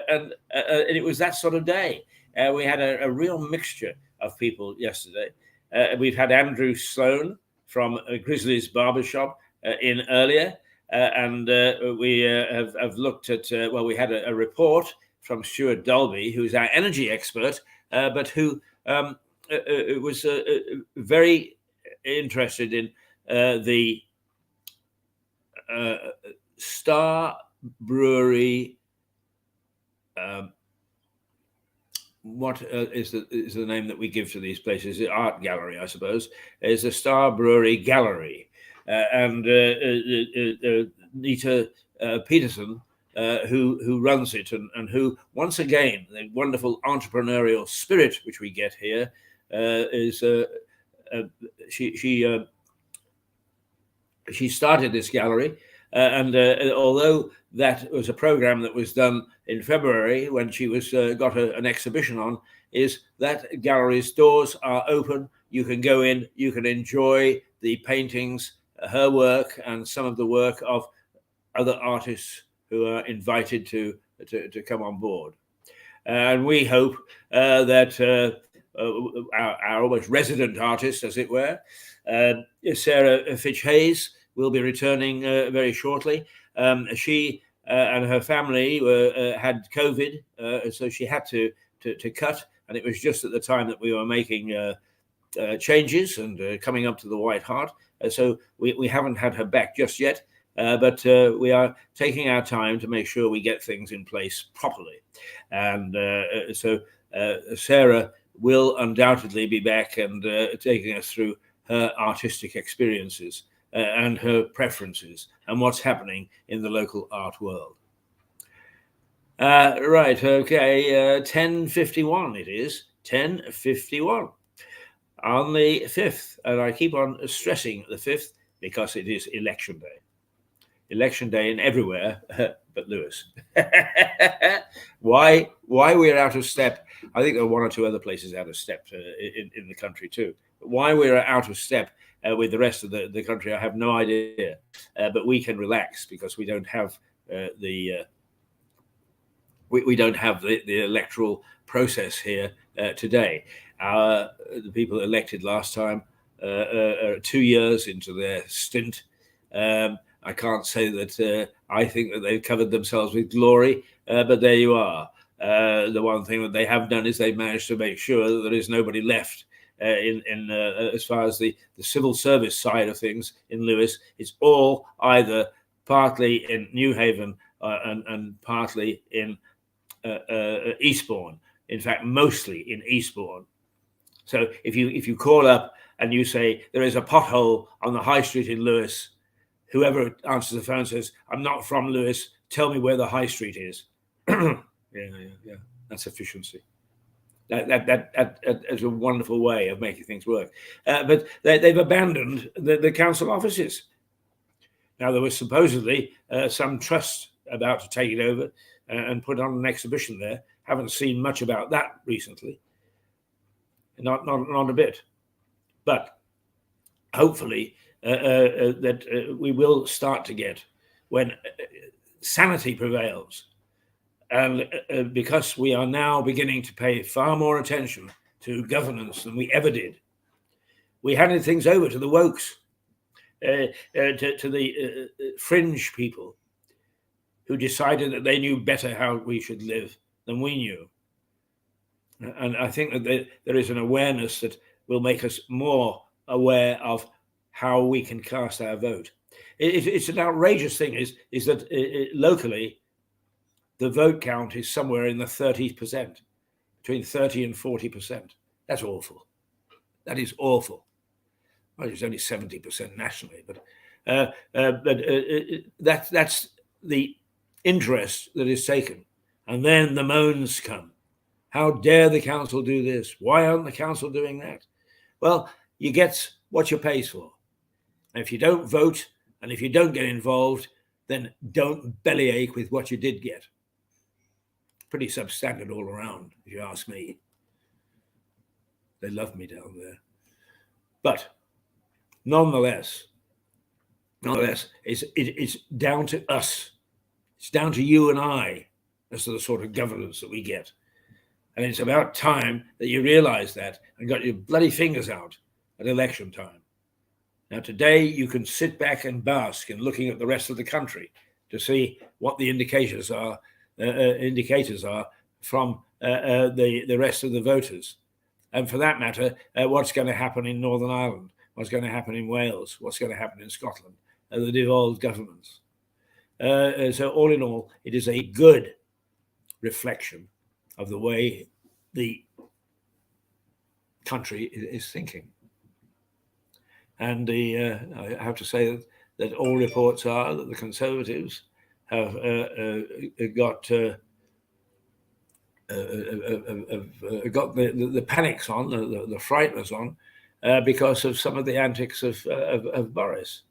and it was that sort of day. We had a real mixture of people yesterday. We've had Andrew Sloan from Grizzly's Barbershop in earlier. and we have looked at, we had a report from Stuart Dolby, who's our energy expert, but who was very interested in the Star Brewery. What is the name that we give to these places? The art gallery, I suppose, is the Star Brewery Gallery, and Nita Peterson, who runs it, and who, once again, the wonderful entrepreneurial spirit which we get here is she started this gallery, and although that was a program that was done in February when she was got an exhibition on, is that gallery's doors are open. You can go in, you can enjoy the paintings, her work, and some of the work of other artists who are invited to come on board. And we hope that our almost resident artist, as it were, Sarah Fitch-Hayes, will be returning very shortly. She and her family had COVID, so she had to cut, and it was just at the time that we were making changes and coming up to the White Hart. So we haven't had her back just yet, but we are taking our time to make sure we get things in place properly. And so Sarah will undoubtedly be back and taking us through her artistic experiences and her preferences and what's happening in the local art world. Right, okay, 10:51 it is, 10:51 on the 5th, and I keep on stressing the 5th because it is election day. Election day in everywhere but Lewis. Why we're out of step? I think there are one or two other places out of step in the country too. But why we're out of step with the rest of the country, I have no idea. But we can relax because we don't have we don't have the electoral process here today. The people elected last time are 2 years into their stint. I can't say that I think that they've covered themselves with glory, but there you are. The one thing that they have done is they've managed to make sure that there is nobody left in as far as the civil service side of things in Lewis. It's all either partly in New Haven and partly in Eastbourne. In fact, mostly in Eastbourne. So if you call up and you say there is a pothole on the high street in Lewis, whoever answers the phone says, "I'm not from Lewis. Tell me where the high street is." Yeah. That's efficiency. That is a wonderful way of making things work. But they've abandoned the council offices. Now, there was supposedly some trust about to take it over and put on an exhibition there. Haven't seen much about that recently. Not a bit. But hopefully that we will start to get when sanity prevails. And because we are now beginning to pay far more attention to governance than we ever did, we handed things over to the wokes, to the fringe people who decided that they knew better how we should live than we knew. And I think that there is an awareness that will make us more aware of how we can cast our vote. It's an outrageous thing is that locally, the vote count is somewhere in the 30%, between 30 and 40%. That's awful. That is awful. Well, it's only 70% nationally, but that's the interest that is taken. And then the moans come. How dare the council do this? Why aren't the council doing that? Well, you get what you pay for. And if you don't vote and if you don't get involved, then don't bellyache with what you did get. Pretty substandard all around, if you ask me. They love me down there. But nonetheless, it's down to us. It's down to you and I as to the sort of governance that we get. And it's about time that you realize that and got your bloody fingers out at election time. Now, today, you can sit back and bask in looking at the rest of the country to see what the indicators are from the rest of the voters. And for that matter, what's going to happen in Northern Ireland, what's going to happen in Wales, what's going to happen in Scotland, the devolved governments. So all in all, it is a good reflection of the way the country is thinking. And I have to say that all reports are that the Conservatives have got the panics on, the frighteners on, because of some of the antics of Boris.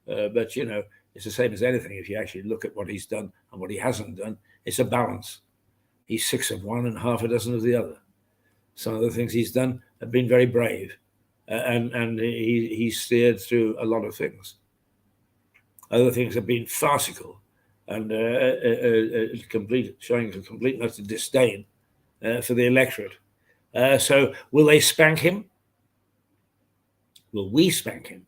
But, you know, it's the same as anything. If you actually look at what he's done and what he hasn't done, it's a balance. He's 6 of one and half a dozen of the other. Some of the things he's done have been very brave. And he steered through a lot of things. Other things have been farcical and showing a complete and utter disdain for the electorate. So will they spank him? Will we spank him?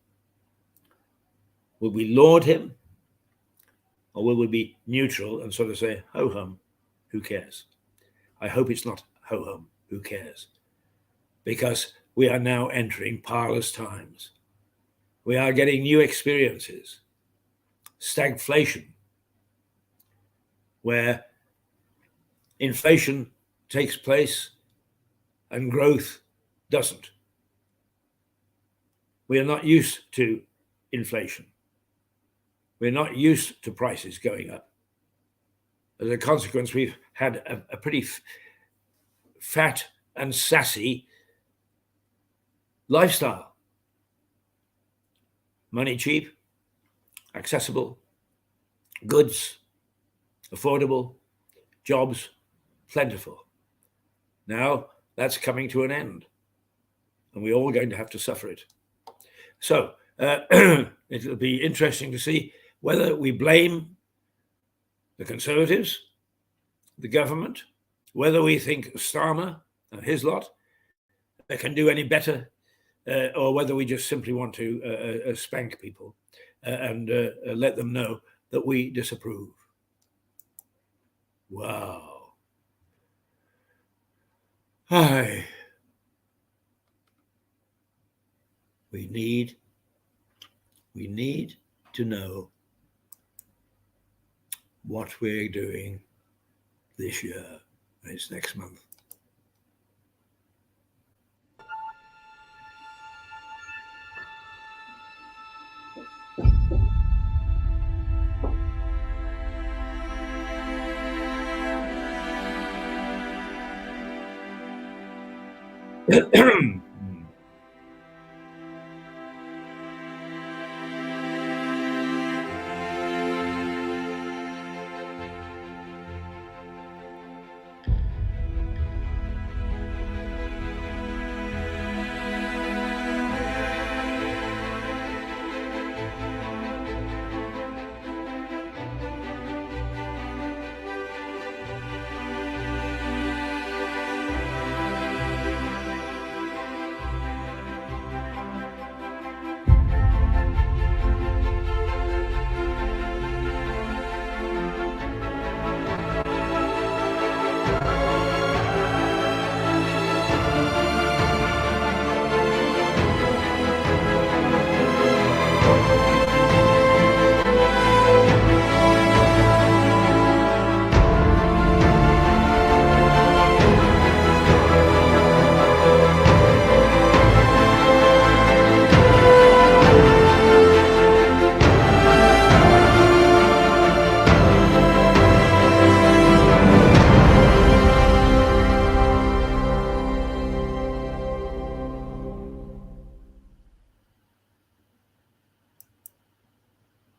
Will we laud him? Or will we be neutral and sort of say, ho-hum, who cares? I hope it's not ho-hum, who cares? Because we are now entering parlous times. We are getting new experiences. Stagflation, where inflation takes place and growth doesn't. We are not used to inflation. We're not used to prices going up. As a consequence, we've had a pretty fat and sassy lifestyle. Money cheap, accessible, goods affordable, jobs plentiful. Now that's coming to an end, and we're all going to have to suffer it. So it'll be interesting to see whether we blame the Conservatives, the government, whether we think Starmer and his lot can do any better, or whether we just simply want to spank people and let them know that we disapprove. Wow. Hi. We need to know what we're doing this year. It's next month.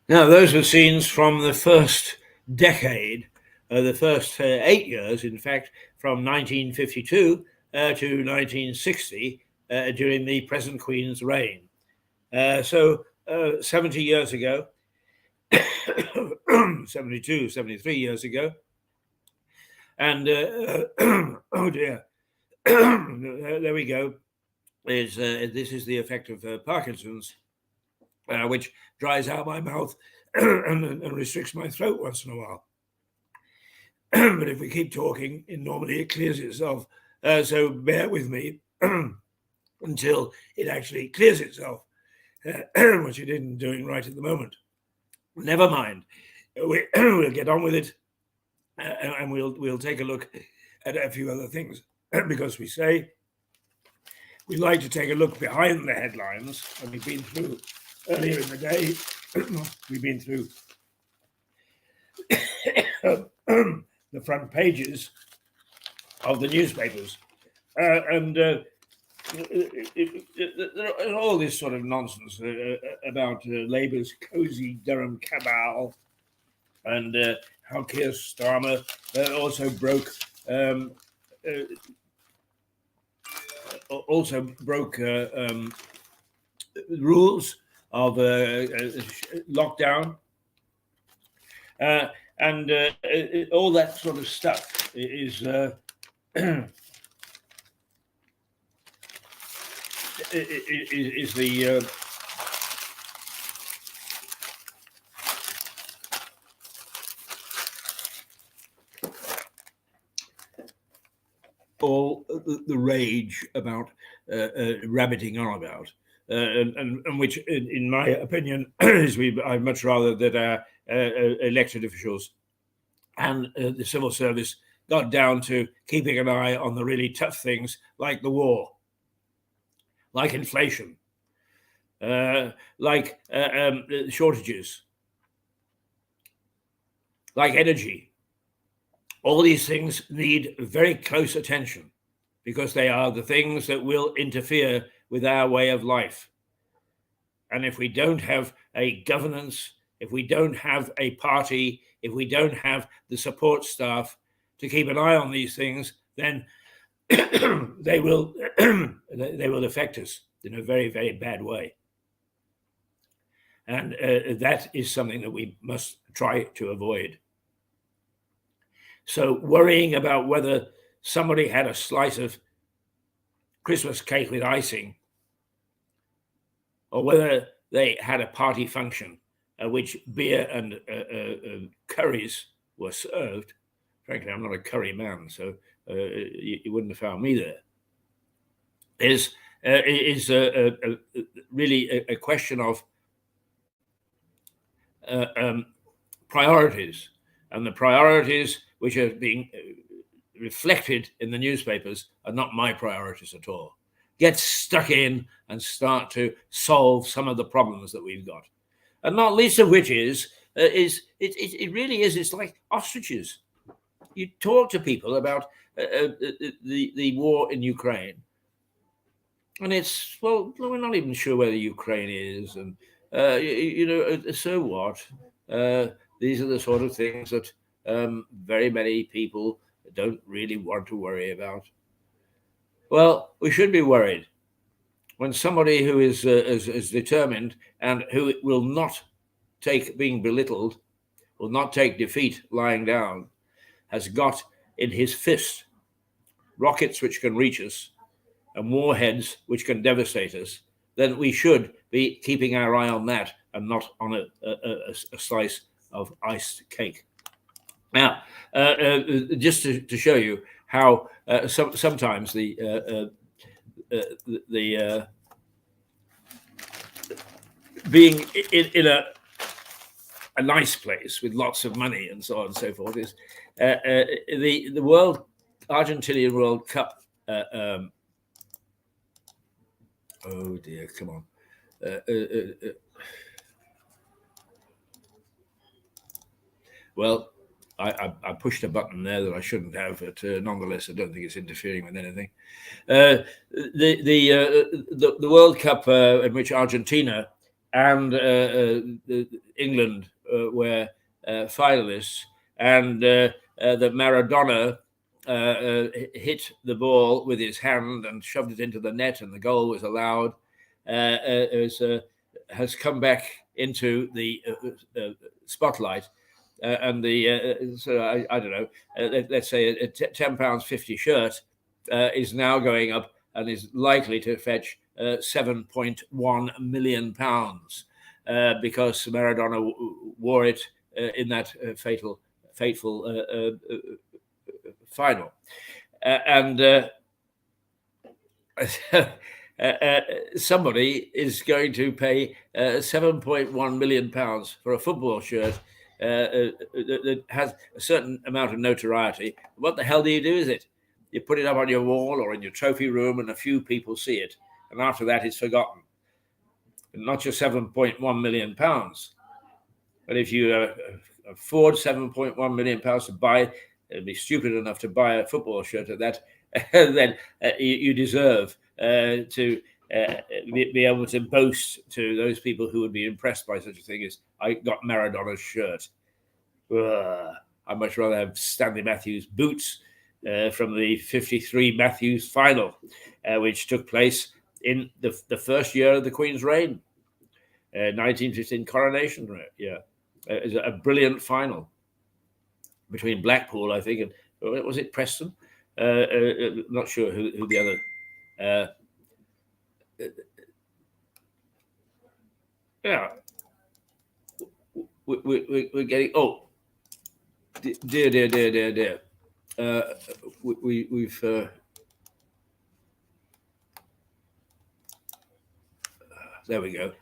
Now, those were scenes from the first decade, the first 8 years, in fact, from 1952 to 1960, during the present Queen's reign. So 70 years ago, 72, 73 years ago, and oh dear, there we go. This is the effect of Parkinson's. which dries out my mouth and restricts my throat once in a while. But if we keep talking, normally it clears itself. So bear with me until it actually clears itself, which it isn't doing right at the moment. Never mind. We'll get on with it, and we'll take a look at a few other things, because we say we like to take a look behind the headlines, and we've been through earlier in the day. We've been through the front pages of the newspapers, and all this sort of nonsense about Labour's cosy Durham cabal, and how Keir Starmer also broke rules of lockdown, and all that sort of stuff is is the all the rage about rabbiting on about, and which, in my opinion, is I'd much rather that our elected officials and the civil service got down to keeping an eye on the really tough things like the war, like inflation, like shortages, like energy. All these things need very close attention, because they are the things that will interfere with our way of life. And if we don't have a governance, if we don't have a party, if we don't have the support staff to keep an eye on these things, then they will affect us in a very, very bad way. And that is something that we must try to avoid. So worrying about whether somebody had a slice of Christmas cake with icing, or whether they had a party function at which beer and curries were served. Frankly, I'm not a curry man, so you wouldn't have found me there. Is really a question of priorities, and the priorities which are being reflected in the newspapers are not my priorities at all. Get stuck in and start to solve some of the problems that we've got, and not least of which is it really is. It's like ostriches. You talk to people about the war in Ukraine, and it's, well, we're not even sure where the Ukraine is, and so what? These are the sort of things that very many people don't really want to worry about. Well, we should be worried when somebody who is determined and who will not take being belittled, will not take defeat lying down, has got in his fist rockets which can reach us and warheads which can devastate us. Then we should be keeping our eye on that and not on a slice of iced cake. Now, just to show you how sometimes the being in a nice place with lots of money and so on and so forth is the Argentinian World Cup. Oh dear, come on. Well, I pushed a button there that I shouldn't have, but nonetheless, I don't think it's interfering with anything. The World Cup in which Argentina and England were finalists, and that Maradona hit the ball with his hand and shoved it into the net, and the goal was allowed, has come back into the spotlight. And the so I don't know, let's say a £10.50 shirt is now going up and is likely to fetch £7.1 million. because Maradona wore it in that fateful final. And somebody is going to pay £7.1 million for a football shirt that has a certain amount of notoriety. What the hell do you do with it? You put it up on your wall or in your trophy room, and a few people see it, and after that it's forgotten. Not your £7.1 million, but if you afford £7.1 million to buy, be stupid enough to buy a football shirt at that, then you deserve to be able to boast to those people who would be impressed by such a thing as, I got Maradona's shirt. I'd much rather have Stanley Matthews' boots from the 53 Matthews final, which took place in the first year of the Queen's reign, 1915 coronation. Yeah, it was a brilliant final between Blackpool, I think, and was it Preston? Not sure who the other. Yeah, we're getting. Oh, dear. We've. There we go.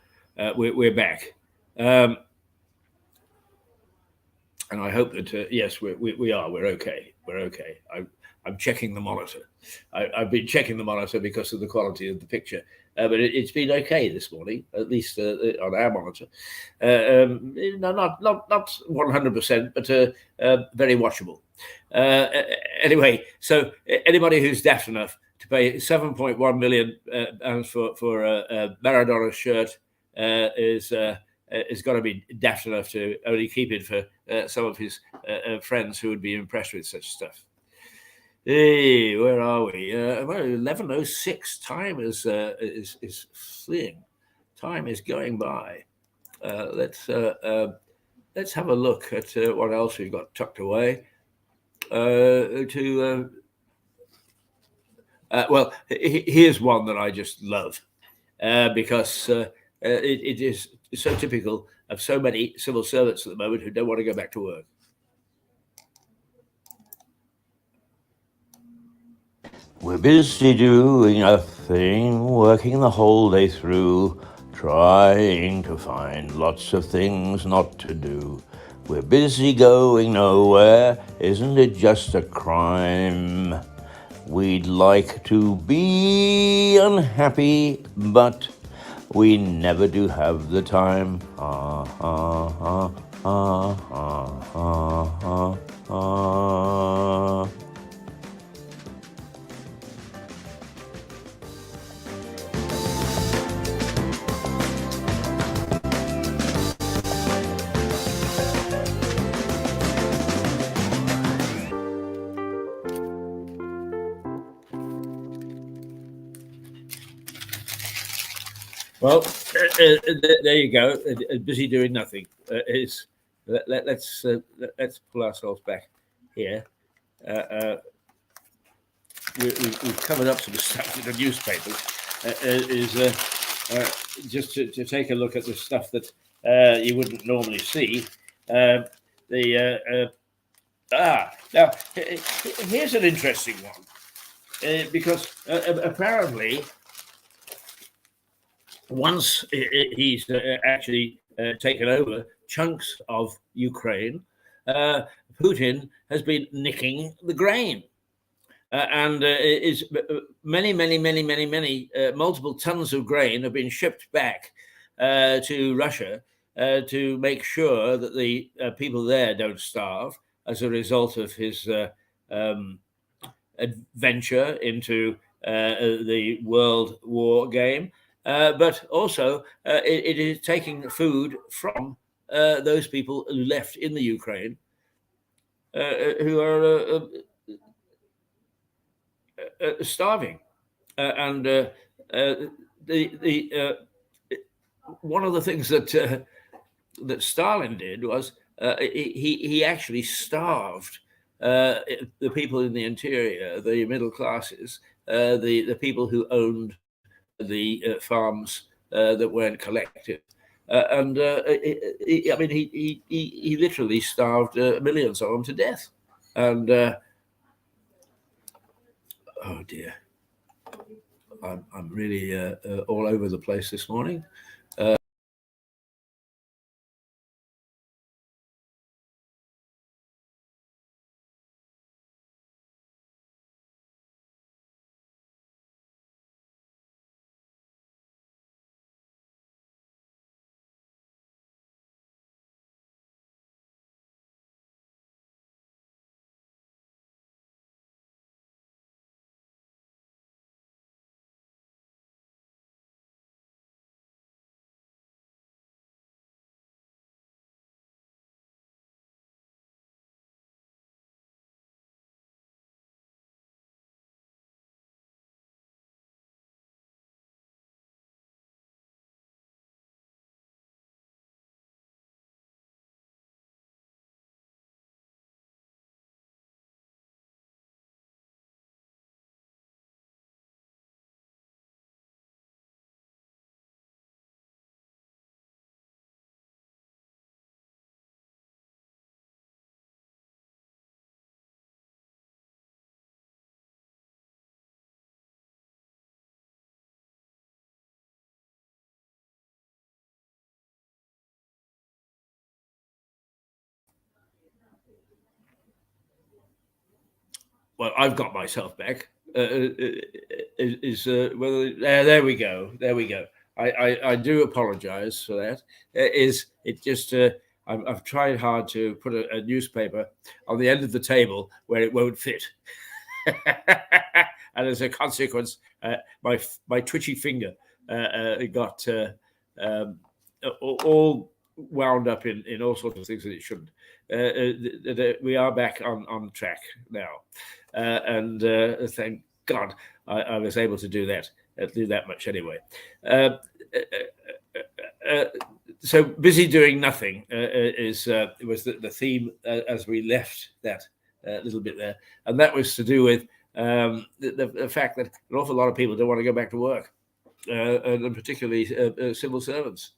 We're back, and I hope that yes, we are. We're okay. We're okay. I'm checking the monitor. I've been checking the monitor because of the quality of the picture, but it's been okay this morning, at least on our monitor. No, not 100%, but very watchable. Anyway, so anybody who's daft enough to pay £7.1 million for a Maradona shirt is got to be daft enough to only keep it for some of his friends who would be impressed with such stuff. Hey, where are we? Well, 11:06. Time is fleeing. Time is going by. Let's have a look at what else we've got tucked away. Well, here's one that I just love because it is so typical of so many civil servants at the moment who don't want to go back to work. We're busy doing nothing, working the whole day through, trying to find lots of things not to do. We're busy going nowhere, isn't it just a crime? We'd like to be unhappy, but we never do have the time. Well, there you go. Busy doing nothing. Let's pull ourselves back here. We've covered up some stuff in the newspapers. Just to take a look at the stuff that you wouldn't normally see. Now here's an interesting one because apparently, once he's actually taken over chunks of Ukraine, Putin has been nicking the grain. And is many multiple tons of grain have been shipped back to Russia to make sure that the people there don't starve as a result of his adventure into the world war game. But also, it is taking food from those people who left in the Ukraine, who are starving. And one of the things that Stalin did was he actually starved the people in the interior, the middle classes, the people who owned the farms that weren't collected, I mean, he literally starved millions of them to death. And oh dear, I'm really all over the place this morning. Well, I've got myself back. There we go. There we go. I do apologize for that. I've tried hard to put a newspaper on the end of the table where it won't fit. And as a consequence, my twitchy finger got all wound up in all sorts of things that it shouldn't. We are back on track now, and thank God I was able to do that much anyway. So busy doing nothing was the theme as we left that little bit there, and that was to do with the fact that an awful lot of people don't want to go back to work, and particularly civil servants.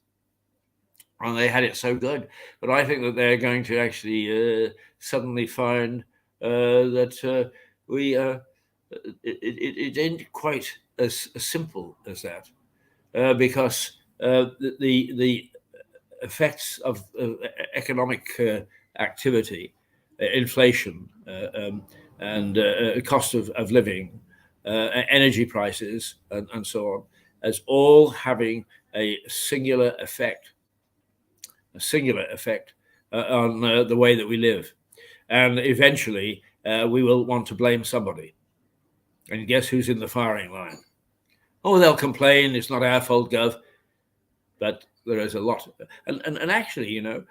And they had it so good, but I think that they're going to actually suddenly find that it ain't quite as simple as that, because the effects of economic activity, inflation, and cost of living, energy prices, and so on, as all having a singular effect on the way that we live. And eventually we will want to blame somebody. And guess who's in the firing line? Oh, they'll complain, it's not our fault, Gov. But there is a lot. And actually, you know,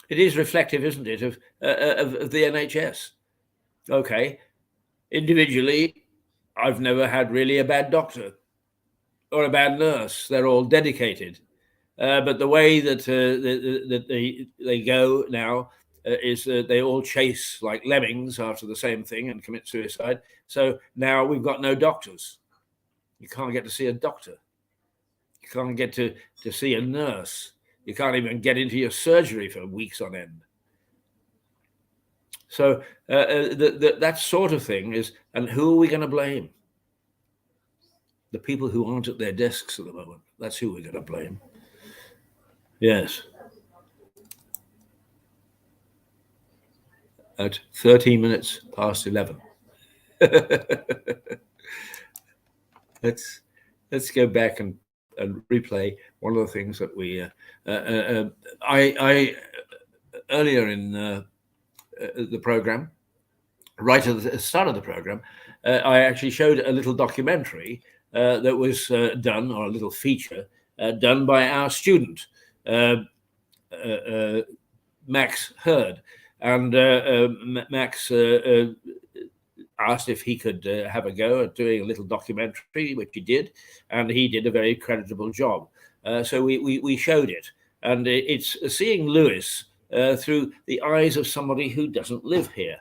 it is reflective, isn't it, of the NHS. Okay, individually, I've never had really a bad doctor or a bad nurse. They're all dedicated. But the way that they go now is they all chase like lemmings after the same thing and commit suicide. So now we've got no doctors. You can't get to see a doctor. You can't get to see a nurse. You can't even get into your surgery for weeks on end. So that sort of thing is, and who are we going to blame? The people who aren't at their desks at the moment. That's who we're going to blame. Yes. At 13 minutes past 11. Let's go back and replay one of the things that we I earlier in the program, right at the start of the program, I actually showed a little documentary that was done, or a little feature done by our student, Max Hurd. And Max asked if he could have a go at doing a little documentary, which he did, and he did a very creditable job. So we showed it, and it's seeing Lewis through the eyes of somebody who doesn't live here.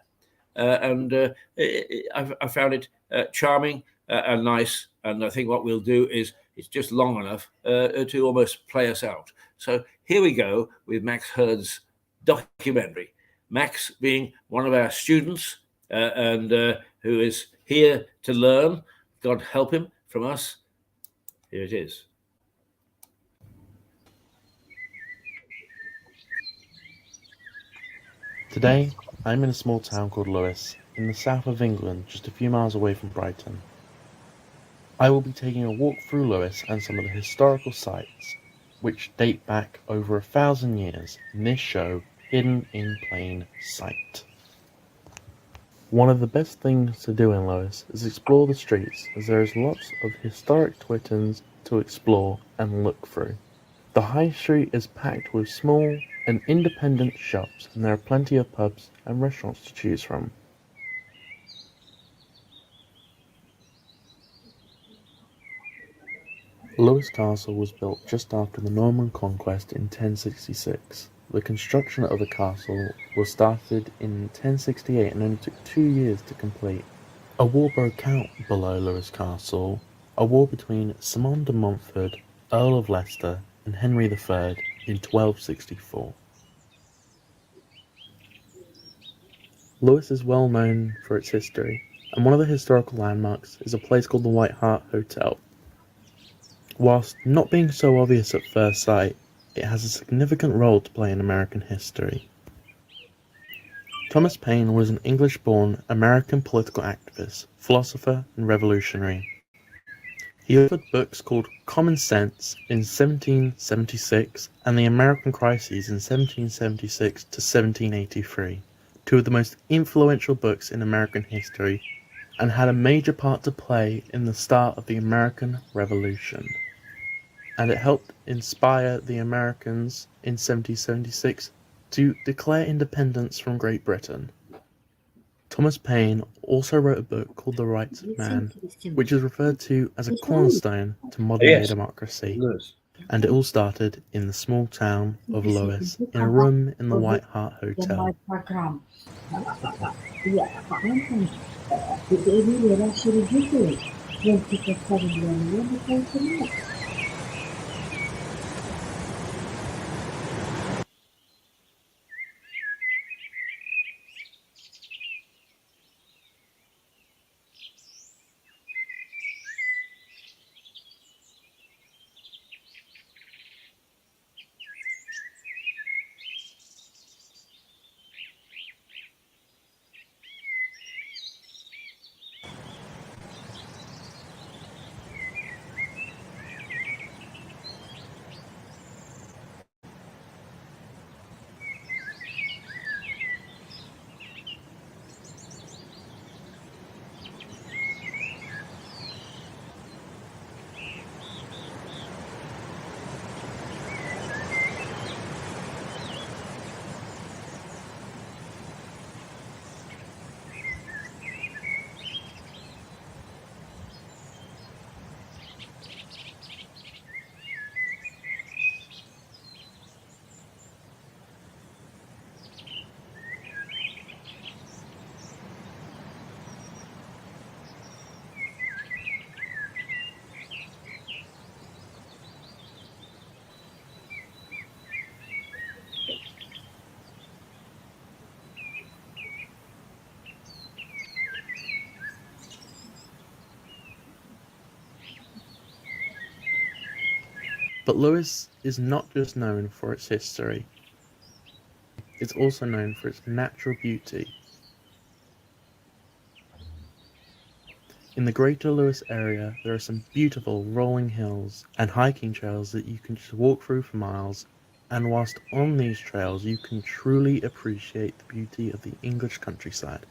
And I found it charming and nice, And I think what we'll do is it's just long enough to almost play us out. So here we go with Max Hurd's documentary. Max being one of our students and who is here to learn. God help him from us. Here it is. Today, I'm in a small town called Lewes, in the south of England, just a few miles away from Brighton. I will be taking a walk through Lewes and some of the historical sites, which date back over 1,000 years in this show, Hidden in Plain Sight. One of the best things to do in Lewes is explore the streets, as there is lots of historic Twittons to explore and look through. The high street is packed with small and independent shops, and there are plenty of pubs and restaurants to choose from. Lewes Castle was built just after the Norman Conquest in 1066. The construction of the castle was started in 1068 and only took 2 years to complete. A war broke out below Lewes Castle, a war between Simon de Montfort, Earl of Leicester, and Henry III in 1264. Lewes is well known for its history, and one of the historical landmarks is a place called the White Hart Hotel. Whilst not being so obvious at first sight, it has a significant role to play in American history. Thomas Payne was an English-born American political activist, philosopher, and revolutionary. He authored books called Common Sense in 1776 and The American Crises in 1776 to 1783, two of the most influential books in American history, and had a major part to play in the start of the American Revolution. And it helped inspire the Americans in 1776 to declare independence from Great Britain. Thomas Paine also wrote a book called The Rights of Man, which is referred to as a cornerstone to modern-day democracy. And it all started in the small town of Lewes, in a room in the White Hart Hotel. But Lewes is not just known for its history, it's also known for its natural beauty. In the greater Lewes area, there are some beautiful rolling hills and hiking trails that you can just walk through for miles, and whilst on these trails you can truly appreciate the beauty of the English countryside.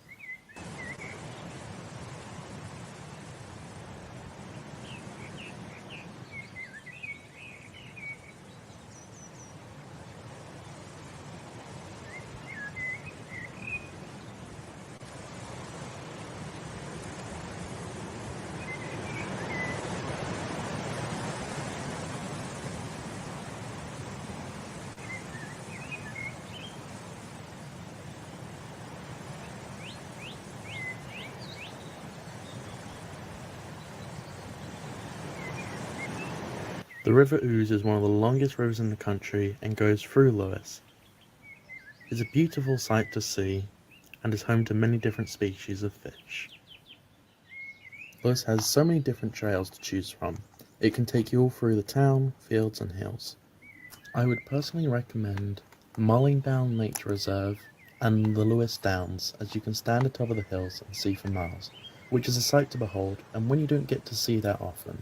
The River Ouse is one of the longest rivers in the country and goes through Lewes. It's a beautiful sight to see and is home to many different species of fish. Lewes has so many different trails to choose from. It can take you all through the town, fields and hills. I would personally recommend Marlingdown Nature Reserve and the Lewes Downs, as you can stand atop of the hills and see for miles, which is a sight to behold and one you don't get to see that often.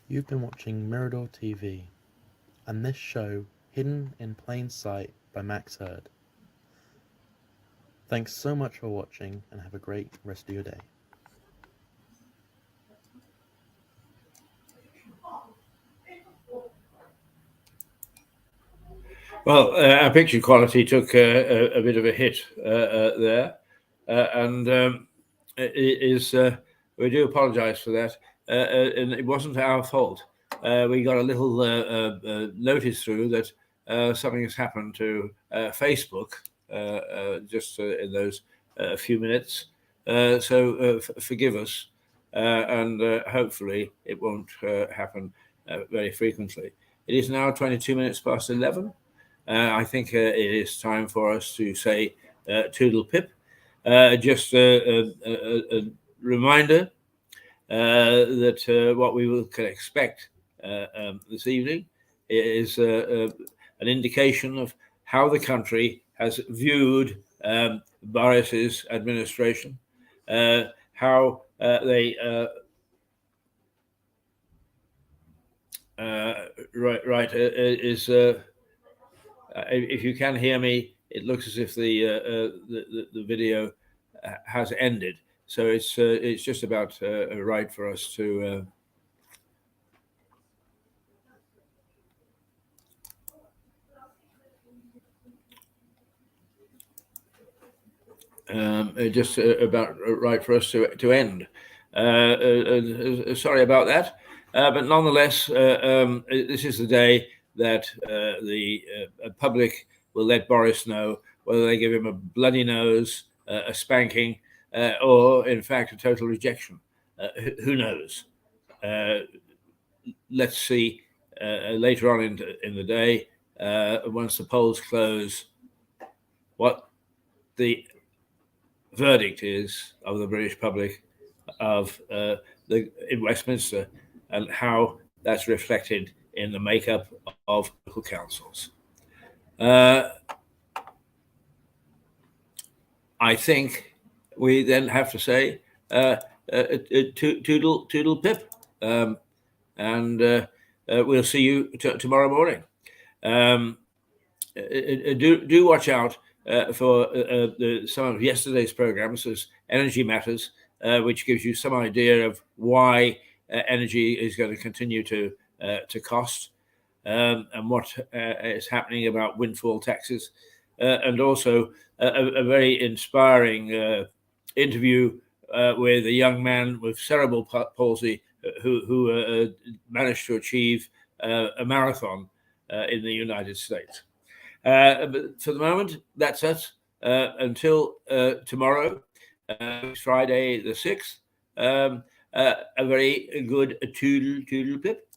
You've been watching Mirador TV, and this show, Hidden in Plain Sight by Max Hurd. Thanks so much for watching, and have a great rest of your day. Well, our picture quality took a bit of a hit there, and we do apologise for that, and it wasn't our fault. We got a little notice through that something has happened to Facebook just in those few minutes, so forgive us, and hopefully it won't happen very frequently. It is now 22 minutes past 11. I think it is time for us to say toodle pip. Just a reminder that what we can expect this evening is an indication of how the country has viewed Boris's administration, how they is. If you can hear me, it looks as if the video has ended. So it's just about right for us to just about right for us to end. Sorry about that, but nonetheless, this is the day that the public will let Boris know whether they give him a bloody nose, a spanking, or in fact a total rejection. Who knows? Let's see later on in the day, once the polls close, what the verdict is of the British public of in Westminster, and how that's reflected in the makeup of local councils. I think we then have to say toodle pip, and we'll see you tomorrow morning. Do watch out for some of yesterday's programs. There's Energy Matters, which gives you some idea of why energy is going to continue to cost, and what is happening about windfall taxes, and also a very inspiring interview with a young man with cerebral palsy who managed to achieve a marathon in the United States. But for the moment, that's us. Until tomorrow, Friday the 6th, a very good toodle pip.